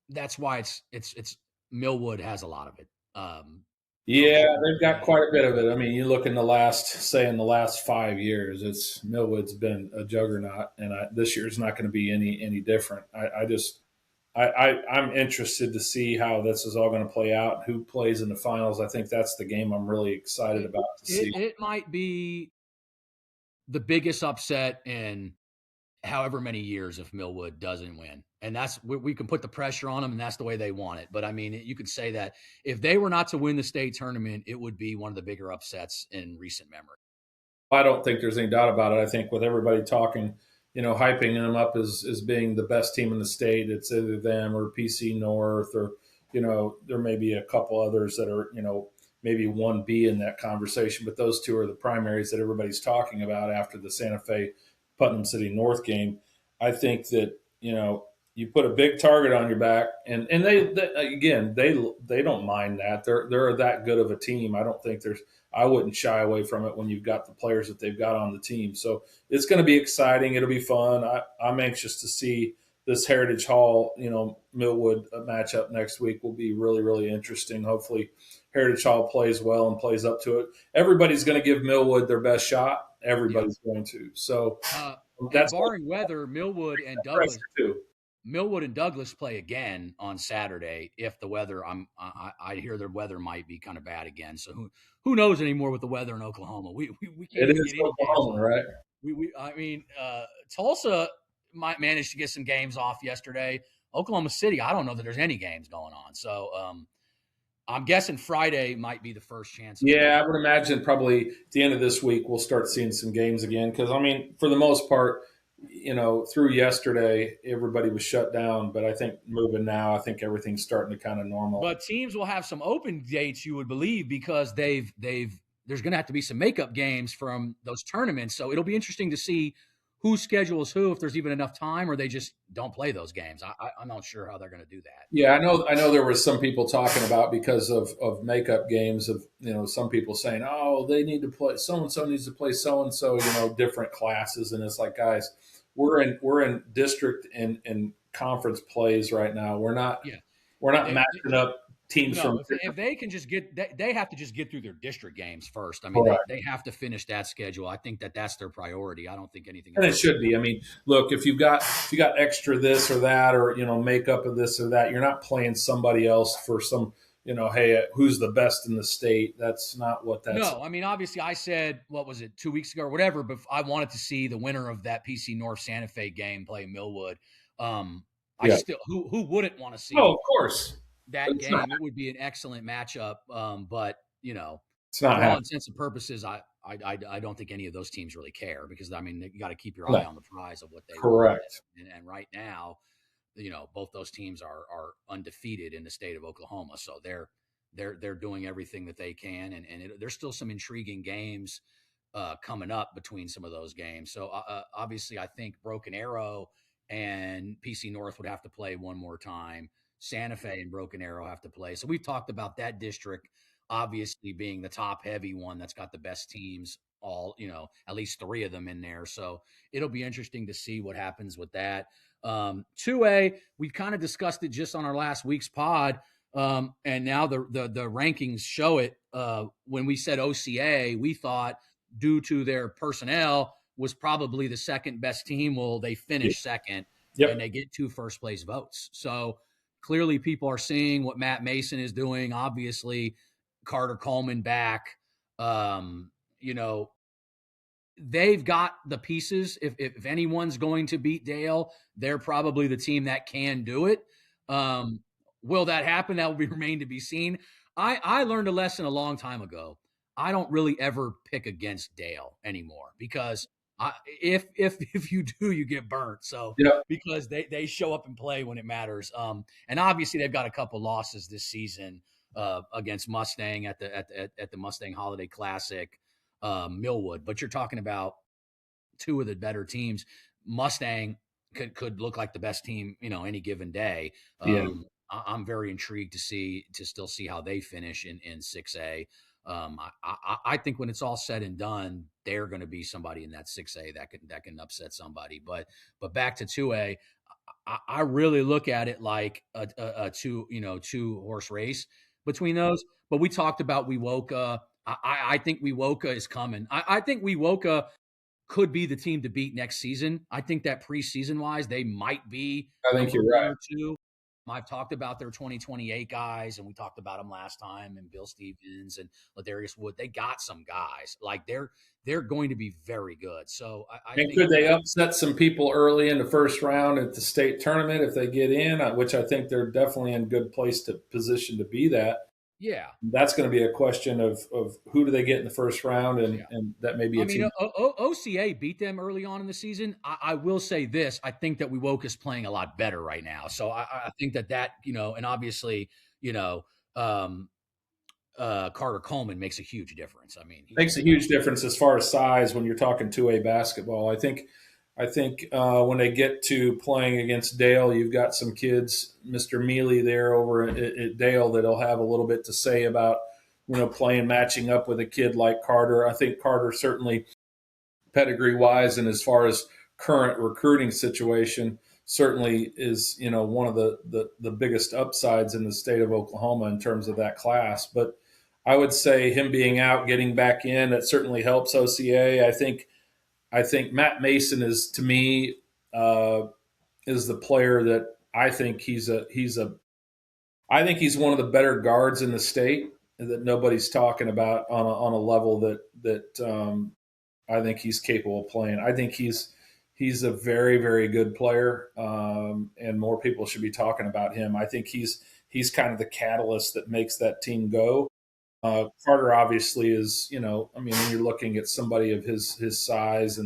that's why it's Millwood has a lot of it. Yeah, they've got quite a bit of it. I mean, you look in the last 5 years, it's Millwood's been a juggernaut, and this year's not going to be any different. I'm interested to see how this is all going to play out. Who plays in the finals? I think that's the game I'm really excited about to see. It might be the biggest upset in however many years if Millwood doesn't win. And that's we can put the pressure on them, and that's the way they want it. But I mean, you could say that if they were not to win the state tournament, it would be one of the bigger upsets in recent memory. I don't think there's any doubt about it. I think with everybody talking, hyping them up as being the best team in the state, it's either them or PC North, or there may be a couple others that are maybe 1B in that conversation, but those two are the primaries that everybody's talking about after the Santa Fe Putnam City North game. I think that you put a big target on your back, and they don't mind that. They're that good of a team. I wouldn't shy away from it when you've got the players that they've got on the team. So it's going to be exciting. It'll be fun. I'm anxious to see this Heritage Hall, Millwood matchup next week will be really, really interesting. Hopefully Heritage Hall plays well and plays up to it. Everybody's going to give Millwood their best shot. Everybody's going to. So that's barring weather, Millwood and Douglas too. Millwood and Douglas play again on Saturday. If the weather, I hear their weather might be kind of bad again. So who knows anymore with the weather in Oklahoma? We can't. It is Oklahoma, right? Tulsa might manage to get some games off yesterday. Oklahoma City, I don't know that there's any games going on. So I'm guessing Friday might be the first chance. Yeah, I would imagine probably at the end of this week we'll start seeing some games again. Because I mean, for the most part, through yesterday, everybody was shut down. But I think moving now, I think everything's starting to kind of normal. But teams will have some open dates, you would believe, because there's going to have to be some makeup games from those tournaments. So it'll be interesting to see who schedules who, if there's even enough time, or they just don't play those games. I'm not sure how they're going to do that. Yeah, I know there was some people talking about, because of makeup games, of, some people saying, oh, they need to play, so and so needs to play so and so, different classes. And it's like, guys, we're in district and conference plays right now. We're not Yeah. we're not matching up teams No, from if they can just they have to just get through their district games first. I mean, correct. they have to finish that schedule. I think that's their priority. I don't think anything And it else. should be. I mean, look, if you got extra this or that, or makeup of this or that, you're not playing somebody else for some, hey, who's the best in the state? That's not what that's. No, I mean, obviously, I said, what was it, 2 weeks ago or whatever, but I wanted to see the winner of that PC North Santa Fe game play Millwood. I Yeah. still, who wouldn't want to Oh, see of course. that It's game? not. It would be an excellent matchup. But It's not for all happening. intents and purposes, I don't think any of those teams really care, because I mean, you got to keep your eye No. on the prize of what they want. Correct. And right now, both those teams are undefeated in the state of Oklahoma, so they're doing everything that they can, and there's still some intriguing games coming up between some of those games. So obviously, I think Broken Arrow and PC North would have to play one more time. Santa Fe and Broken Arrow have to play. So we've talked about that district obviously being the top heavy one that's got the best teams, all, at least three of them in there. So it'll be interesting to see what happens with that. 2A, we kind of discussed it just on our last week's pod. And now the rankings show it. When we said OCA, we thought, due to their personnel, was probably the second best team. Well, they finished second, Yep. and they get 2 first place votes. So clearly people are seeing what Matt Mason is doing. Obviously, Carter Coleman back. They've got the pieces. If anyone's going to beat Dale, they're probably the team that can do it. Will that happen? That will be remain to be seen. I learned a lesson a long time ago. I don't really ever pick against Dale anymore, because if you do, you get burnt. So Yep. because they show up and play when it matters. And obviously they've got a couple losses this season against Mustang at the Mustang Holiday Classic, Millwood. But you're talking about two of the better teams. Mustang could look like the best team, any given day. Yeah. I'm very intrigued to still see how they finish in 6A. I think when it's all said and done, they're going to be somebody in that 6A that can upset somebody. But back to 2A, I really look at it like a two horse race between those. But we talked about Wewoka. I think Wewoka is coming. I think Wewoka could be the team to beat next season. I think that preseason wise, they might be I think number you're 1 right. or 2. I've talked about their 2028 guys, and we talked about them last time, and Bill Stevens and Ladarius Wood. They got some guys. Like they're going to be very good. So I And think could they upset some people early in the first round at the state tournament if they get in, which I think they're definitely in good position to be that. yeah. That's going to be a question of who do they get in the first round, and that may be a team. OCA beat them early on in the season. I will say this: I think that Wewoka is playing a lot better right now. So I think that and obviously Carter Coleman makes a huge difference. I mean, Makes a huge difference as far as size when you're talking 2A basketball. I think when they get to playing against Dale, you've got some kids, Mr. Mealy there over at Dale, that'll have a little bit to say about playing, matching up with a kid like Carter. I think Carter certainly pedigree wise, and as far as current recruiting situation, certainly is one of the biggest upsides in the state of Oklahoma in terms of that class. But I would say him being out, getting back in, that certainly helps OCA. I think Matt Mason is, to me, is the player that I think he's I think he's one of the better guards in the state that nobody's talking about on a level that I think he's capable of playing. I think he's a very, very good player, and more people should be talking about him. I think he's kind of the catalyst that makes that team go. Carter obviously is, when you're looking at somebody of his size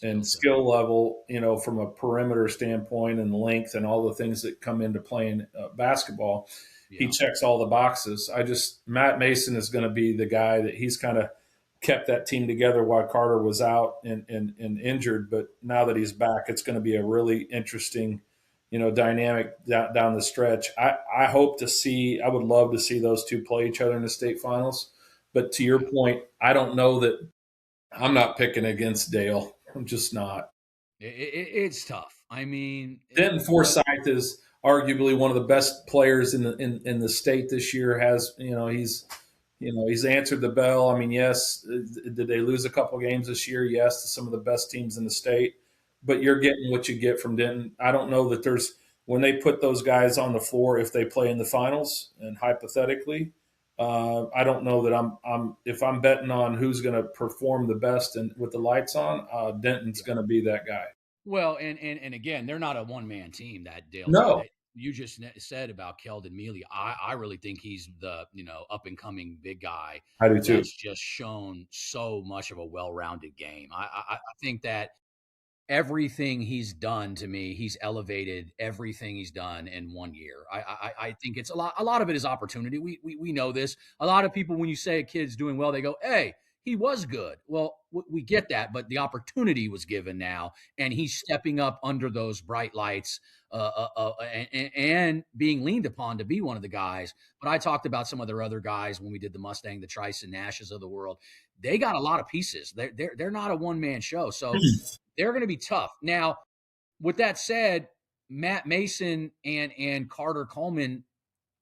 and skill level, from a perimeter standpoint and length and all the things that come into playing basketball, he checks all the boxes. Matt Mason is going to be the guy that he's kind of kept that team together while Carter was out and injured. But now that he's back, it's going to be a really interesting, dynamic down the stretch. I hope to see. I would love to see those two play each other in the state finals. But to your point, I don't know that I'm not picking against Dale. I'm just not. It's tough. I mean, Denton Forsyth is arguably one of the best players in the state this year. He's answered the bell. I mean, yes, did they lose a couple games this year? Yes, to some of the best teams in the state. But you're getting what you get from Denton. I don't know that there's when they put those guys on the floor if they play in the finals, and hypothetically, I don't know that if I'm betting on who's going to perform the best and with the lights on, Denton's going to be that guy. Well, and again, they're not a one man team. That Dale team No, that you just said about Keldon Mealy. I really think he's the up and coming big guy I do too. that's just shown so much of a well rounded game. I think that everything he's done to me, he's elevated everything he's done in 1 year. I think it's a lot of it is opportunity. We know this. A lot of people, when you say a kid's doing well, they go, "Hey, he was good." Well, we get that, but the opportunity was given now, and he's stepping up under those bright lights and being leaned upon to be one of the guys. But I talked about some of their other guys when we did the Mustang, the Trice and Nashes of the world. They got a lot of pieces. They're not a one man show, so they're going to be tough. Now, with that said, Matt Mason and Carter Coleman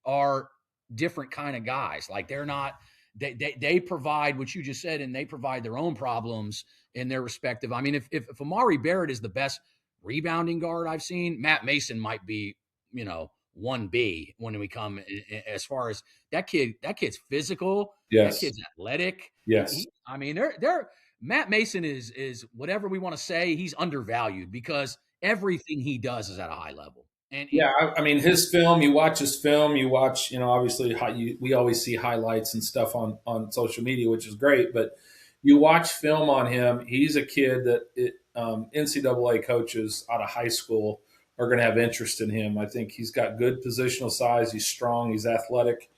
are different kind of guys. Like they're not they provide what you just said, and they provide their own problems in their respective. I mean, if Amari Barrett is the best rebounding guard I've seen, Matt Mason might be 1B when we come as far as that kid's physical. That Yes. kid's athletic. Yes. I mean, they're Matt Mason is whatever we want to say. He's undervalued because everything he does is at a high level. And Yeah, I mean, his film. You watch his film. You watch, obviously, we always see highlights and stuff on social media, which is great. But you watch film on him. He's a kid that NCAA coaches out of high school are going to have interest in him. I think he's got good positional size. He's strong. He's athletic.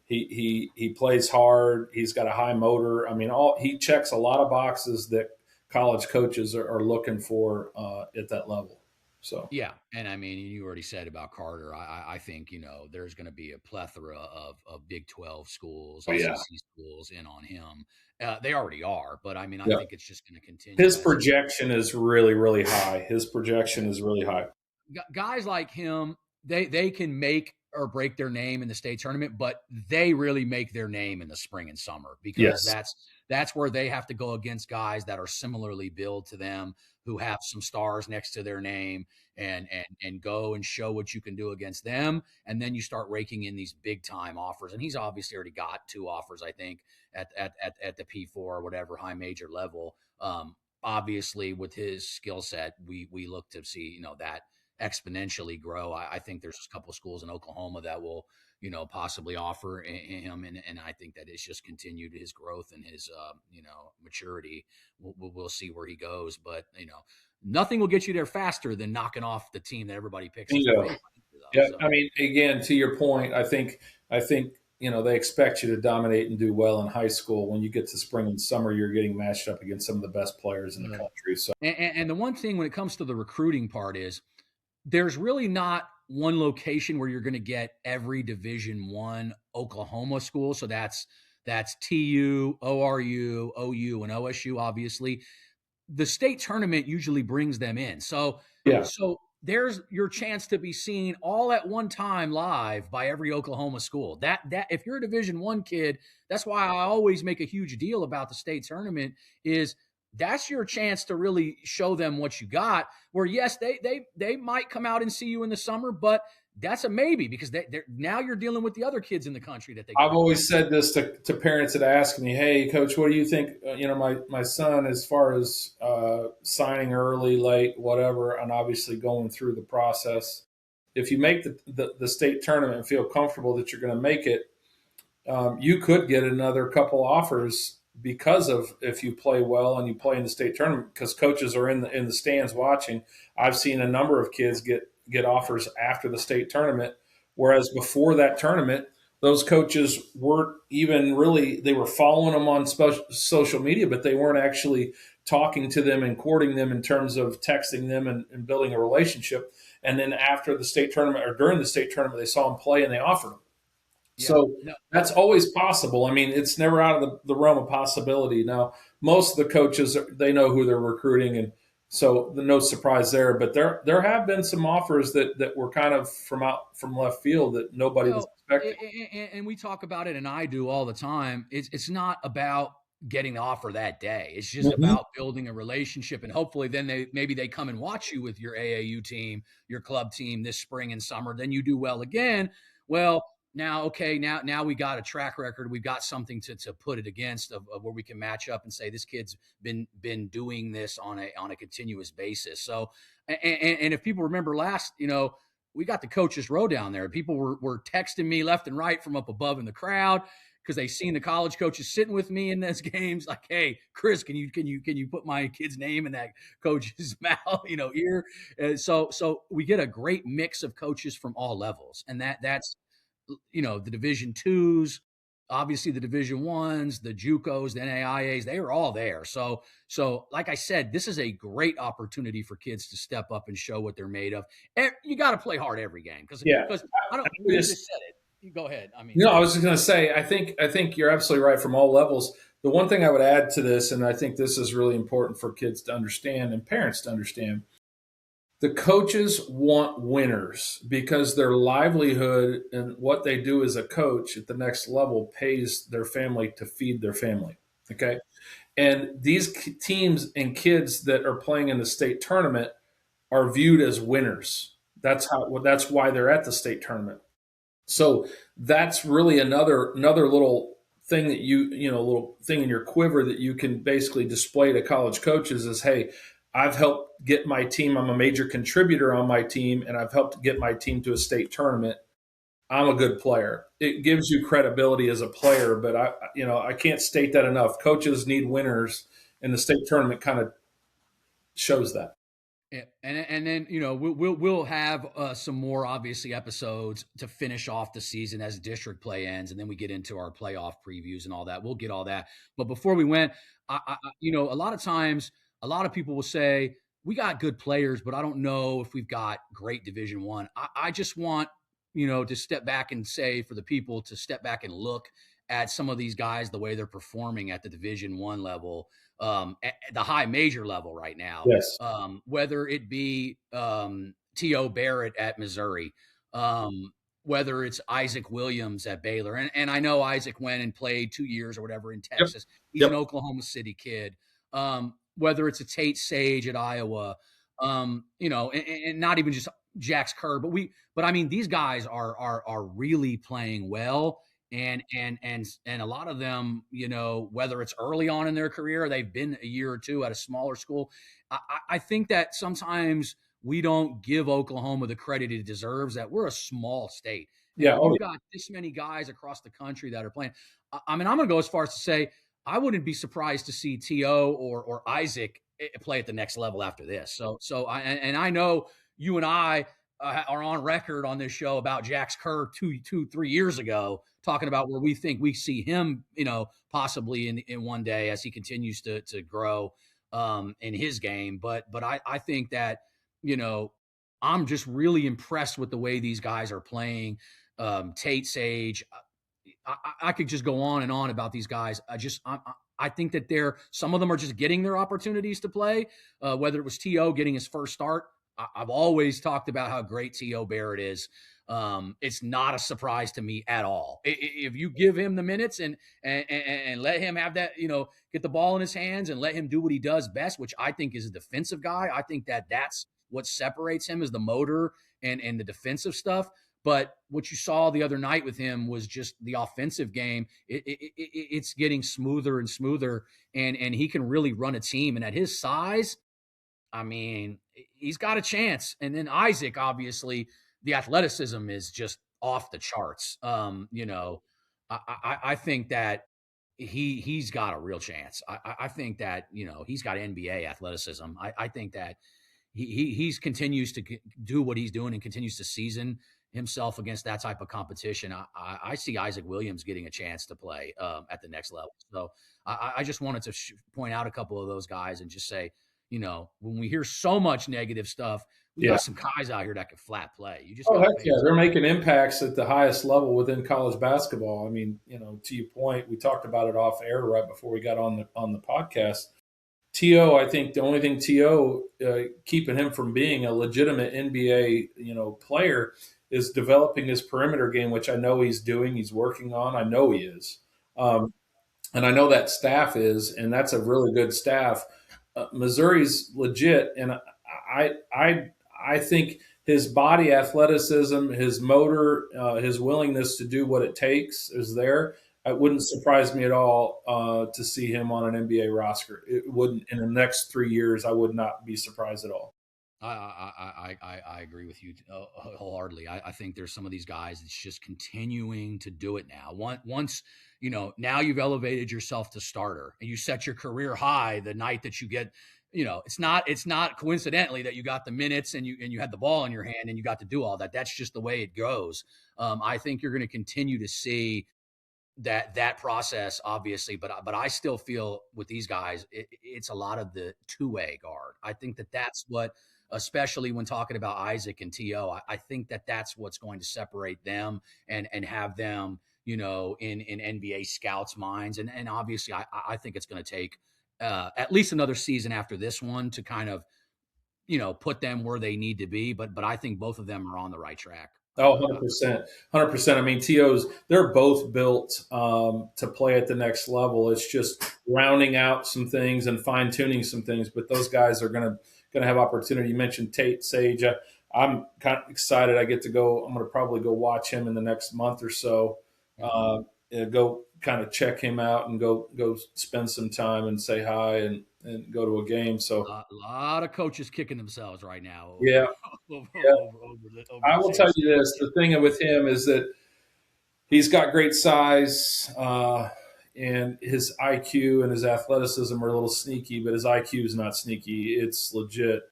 He plays hard. He's got a high motor. I mean, he checks a lot of boxes that college coaches are looking for at that level. So yeah, and I mean, you already said about Carter. I think there's going to be a plethora of Big 12 schools, oh, yeah. SEC schools in on him. They already are, but I mean, I Yeah. think it's just going to continue. His projection is really, really high. His projection is really high. Guys like him, they can make or break their name in the state tournament, but they really make their name in the spring and summer because Yes. that's where they have to go against guys that are similarly billed to them, who have some stars next to their name, and go and show what you can do against them. And then you start raking in these big time offers. And he's obviously already got 2 offers, I think, at the P4 or whatever high major level. Obviously, with his skill set, we look to see that exponentially grow. I think there's a couple of schools in Oklahoma that will, possibly offer him, and I think that it's just continued his growth and his, maturity. We'll see where he goes, but nothing will get you there faster than knocking off the team that everybody picks. Yeah, so. I mean, again, to your point, I think they expect you to dominate and do well in high school. When you get to spring and summer, you're getting matched up against some of the best players in the country. So, and the one thing when it comes to the recruiting part is there's really not one location where you're going to get every Division I Oklahoma school. So that's TU, ORU, OU, and OSU. Obviously, the state tournament usually brings them in. So there's your chance to be seen all at one time live by every Oklahoma school. That if you're a Division I kid, that's why I always make a huge deal about the state tournament is that's your chance to really show them what you got. Where yes, they might come out and see you in the summer, but that's a maybe because now you're dealing with the other kids in the country that they. I've always said this to parents that ask me, "Hey, coach, what do you think? My son, as far as signing early, late, whatever, and obviously going through the process. If you make the state tournament and feel comfortable that you're going to make it, you could get another couple offers." Because of if you play well and you play in the state tournament, because coaches are in the stands watching. I've seen a number of kids get offers after the state tournament, whereas before that tournament, those coaches weren't even really, they were following them on social media, but they weren't actually talking to them and courting them in terms of texting them and building a relationship. And then after the state tournament or during the state tournament, they saw them play and they offered them. Yeah. So No. that's always possible. I mean, it's never out of the realm of possibility. Now, most of the coaches, they know who they're recruiting, and so no surprise there. But there have been some offers that were kind of from left field that nobody was Well, expecting. and we talk about it, and I do all the time. It's not about getting the offer that day. It's just Mhm. about building a relationship, and hopefully, then maybe they come and watch you with your AAU team, your club team this spring and summer. Then you do well again. Well, now okay, now we got a track record. We've got something to put it against of where we can match up and say this kid's been doing this on a continuous basis. So, and if people remember last, we got the coaches row down there. People were texting me left and right from up above in the crowd because they seen the college coaches sitting with me in those games. Like, hey, Chris, can you put my kid's name in that coach's mouth, ear? So we get a great mix of coaches from all levels, and that's the Division twos, obviously the Division ones, the JUCOs, the NAIAs, they are all there. So like I said, this is a great opportunity for kids to step up and show what they're made of. And you got to play hard every game Yeah, because I don't. we You just just said it. You go ahead. I mean, I was just going to say, I think you're absolutely right from all levels. The one thing I would add to this, and I think this is really important for kids to understand and parents to understand, the coaches want winners because their livelihood and what they do as a coach at the next level pays their family to feed their family. Okay. And these teams and kids that are playing in the state tournament are viewed as winners. That's why they're at the state tournament. So that's really another little thing that little thing in your quiver that you can basically display to college coaches is, hey, I've helped get my team. I'm a major contributor on my team, and I've helped get my team to a state tournament. I'm a good player. It gives you credibility as a player, but I can't state that enough. Coaches need winners, and the state tournament kind of shows that. yeah, and then we'll have some more obviously episodes to finish off the season as district play ends, and then we get into our playoff previews and all that. We'll get all that, but before we went, a lot of times, a lot of people will say we got good players, but I don't know if we've got great Division One. I just want to step back and say for the people to step back and look at some of these guys the way they're performing at the Division One level, at the high major level right now, Yes. whether it be T.O. Barrett at Missouri, whether it's Isaac Williams at Baylor. And I know Isaac went and played 2 years or whatever in Yep. Texas. He's Yep. an Oklahoma City kid. Whether it's a Tate Sage at Iowa, and not even just Jax Kerr, but I mean, these guys are really playing well. And a lot of them, whether it's early on in their career, or they've been a year or two at a smaller school. I think that sometimes we don't give Oklahoma the credit it deserves. That we're a small state, and Yeah. when Oh, you've got this many guys across the country that are playing, I mean, I'm going to go as far as to say I wouldn't be surprised to see To or Isaac play at the next level after this. So I know you and I are on record on this show about Jax Kerr 3 years ago, talking about where we think we see him, possibly in one day as he continues to grow in his game. But I think that, I'm just really impressed with the way these guys are playing. Tate Sage, I could just go on and on about these guys. I think that some of them are just getting their opportunities to play. Whether it was To getting his first start, I've always talked about how great To Barrett is. It's not a surprise to me at all. If you give him the minutes and let him have that, get the ball in his hands and let him do what he does best, which I think is a defensive guy. I think that that's what separates him is the motor and the defensive stuff. But what you saw the other night with him was just the offensive game. It's getting smoother and smoother, and he can really run a team. And at his size, I mean, he's got a chance. And then Isaac, obviously, the athleticism is just off the charts. I think that he's got a real chance. I think that he's got NBA athleticism. I think that he continues to do what he's doing and continues to season himself against that type of competition, I see Isaac Williams getting a chance to play at the next level. So I just wanted to point out a couple of those guys and just say, when we hear so much negative stuff, we Yeah. got some guys out here that can flat play. You just Oh, got to heck pay yeah. They're attention. making impacts at the highest level within college basketball. I mean, to your point, we talked about it off air right before we got on the podcast. T.O., I think the only thing T.O. Keeping him from being a legitimate NBA, player is developing his perimeter game, which I know he's doing. He's working on. I know he is. And I know that staff is, and that's a really good staff. Missouri's legit, and I think his body athleticism, his motor, his willingness to do what it takes is there. It wouldn't surprise me at all to see him on an NBA roster. It wouldn't in the next 3 years. I would not be surprised at all. I agree with you wholeheartedly. I think there's some of these guys that's just continuing to do it now. Once now you've elevated yourself to starter and you set your career high the night that you get. It's not coincidentally that you got the minutes and you had the ball in your hand and you got to do all that. That's just the way it goes. I think you're going to continue to see that process, obviously, but I still feel with these guys, it's a lot of the two-way guard. I think that's what, especially when talking about Isaac and To, I think that's what's going to separate them and have them, in NBA scouts' minds, and obviously, I think it's going to take at least another season after this one to kind of put them where they need to be, but I think both of them are on the right track. Oh, 100%. 100%. I mean, they're both built to play at the next level. It's just rounding out some things and fine tuning some things. But those guys are going to have opportunity. You mentioned Tate Sage. I'm kind of excited. I'm going to probably go watch him in the next month or so. Go kind of check him out and go spend some time and say hi and go to a game. So a lot of coaches kicking themselves right now. Yeah. Over I will tell you this: the thing with him is that he's got great size, and his IQ and his athleticism are a little sneaky, but his IQ is not sneaky; it's legit.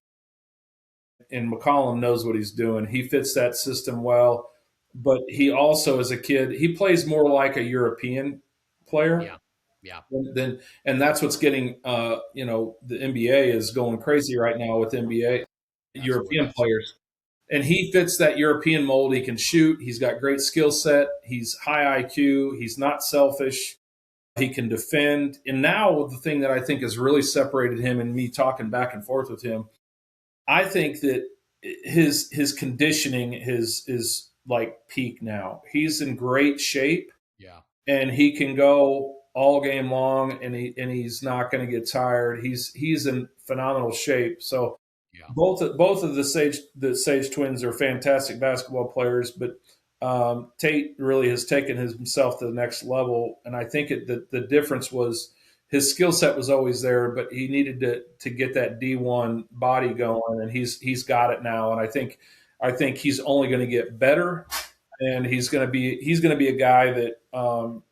And McCollum knows what he's doing. He fits that system well, but he also, as a kid, he plays more like a European player. Yeah. And that's what's getting, the NBA is going crazy right now with NBA European players. And he fits that European mold. He can shoot. He's got great skill set. He's high IQ. He's not selfish. He can defend. And now the thing that I think has really separated him and me talking back and forth with him, I think that his conditioning is like peak now. He's in great shape. Yeah. And he can go all game long, and he's not going to get tired. He's in phenomenal shape. So both of the Sage twins are fantastic basketball players, but Tate really has taken himself to the next level. And I think the difference was his skill set was always there, but he needed to get that D1 body going, and he's got it now. And I think he's only going to get better, and he's going to be a guy that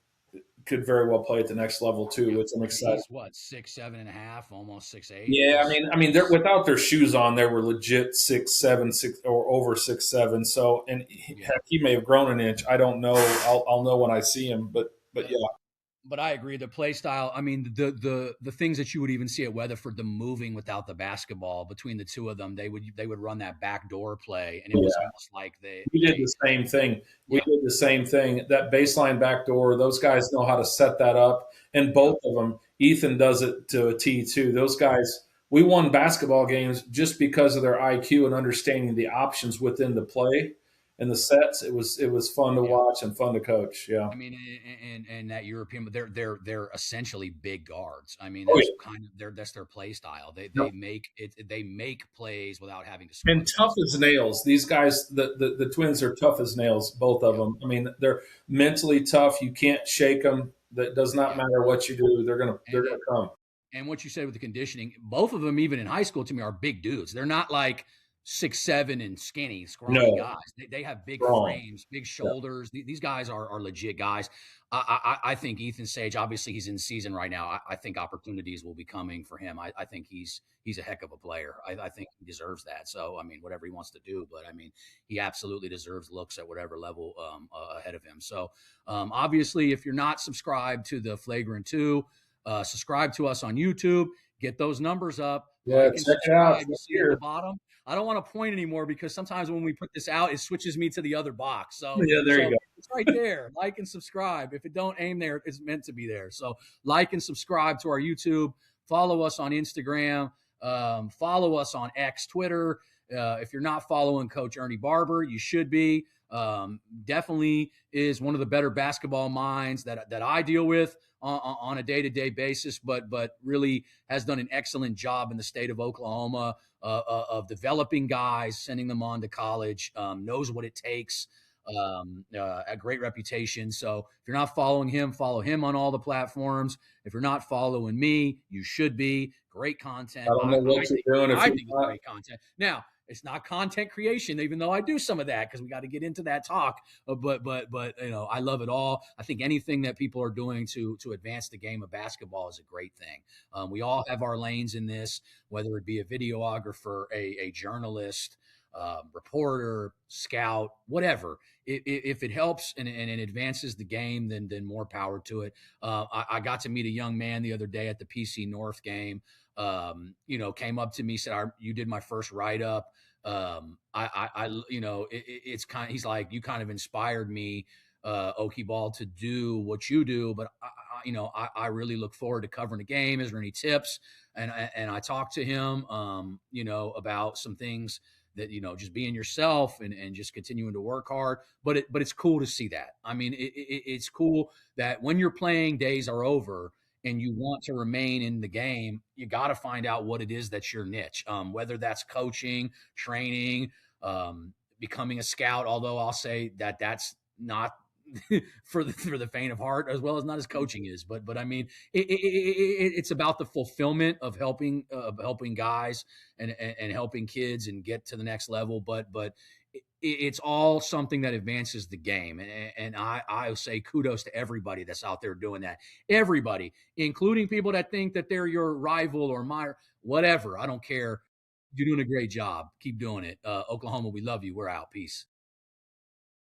could very well play at the next level too. It's an exciting. He's what, 6'7.5", almost 6'8". Yeah, I mean, they're without their shoes on, they were legit 6'7", 6 or over 6'7". So, and heck, he may have grown an inch. I don't know. I'll know when I see him. But yeah. But I agree. The play style, I mean, the things that you would even see at Weatherford, the moving without the basketball between the two of them, they would run that backdoor play, and it was almost like we did the same thing. We did the same thing. That baseline backdoor, those guys know how to set that up, and both of them. Ethan does it to a T too. Those guys, we won basketball games just because of their IQ and understanding the options within the play. And the sets, it was fun to watch and fun to coach. Yeah, I mean, and that European, they're essentially big guards. I mean, that's their play style. They make plays without having to. And tough as nails. These guys, the twins are tough as nails, both of them. I mean, they're mentally tough. You can't shake them. That does not matter what you do. They're gonna come. And what you said with the conditioning, both of them, even in high school, to me, are big dudes. They're not like 6'7" and skinny, scrawny No, guys. They have big strong. frames, big Yeah. shoulders. These guys are legit guys. I think Ethan Sage, obviously he's in season right now. I think opportunities will be coming for him. I think he's a heck of a player. I think he deserves that. So I mean, whatever he wants to do, but I mean, he absolutely deserves looks at whatever level ahead of him. So obviously, if you're not subscribed to the Flagrant 2, subscribe to us on YouTube. Get those numbers up. Yeah, Like and check it out. subscribe. You It's see at the here. bottom. I don't want to point anymore because sometimes when we put this out, it switches me to the other box. So, Yeah, there you so go. it's right there. Like and subscribe. If it don't aim there, it's meant to be there. So, like and subscribe to our YouTube. Follow us on Instagram. Follow us on X, Twitter. If you're not following Coach Ernie Barber, you should be. Definitely is one of the better basketball minds that I deal with on a day-to-day basis, but really has done an excellent job in the state of Oklahoma of developing guys, sending them on to college, knows what it takes, a great reputation. So if you're not following him, follow him on all the platforms. If you're not following me, you should be. Great I content. don't know what you're doing if I you're think it's not. great content. Now, it's not content creation, even though I do some of that because we got to get into that talk. But I love it all. I think anything that people are doing to advance the game of basketball is a great thing. We all have our lanes in this, whether it be a videographer, a journalist, reporter, scout, whatever. If it helps and it advances the game, then more power to it. I got to meet a young man the other day at the PC North game. Came up to me, said, "You did my first write up." It's kind of, he's like, "You kind of inspired me, OkieBall, to do what you do." But I really look forward to covering the game. Is there any tips? And I talked to him, about some things that, just being yourself and just continuing to work hard. But it's cool to see that. I mean, it's cool that when your playing days are over and you want to remain in the game, you got to find out what it is that's your niche, whether that's coaching, training, becoming a scout. Although I'll say that that's not for the faint of heart, as well as not as coaching is. But I mean, it's about the fulfillment of helping guys and helping kids and get to the next level. But it's all something that advances the game. And I say kudos to everybody that's out there doing that. Everybody, including people that think that they're your rival or my whatever. I don't care. You're doing a great job. Keep doing it. Oklahoma, we love you. We're out. Peace.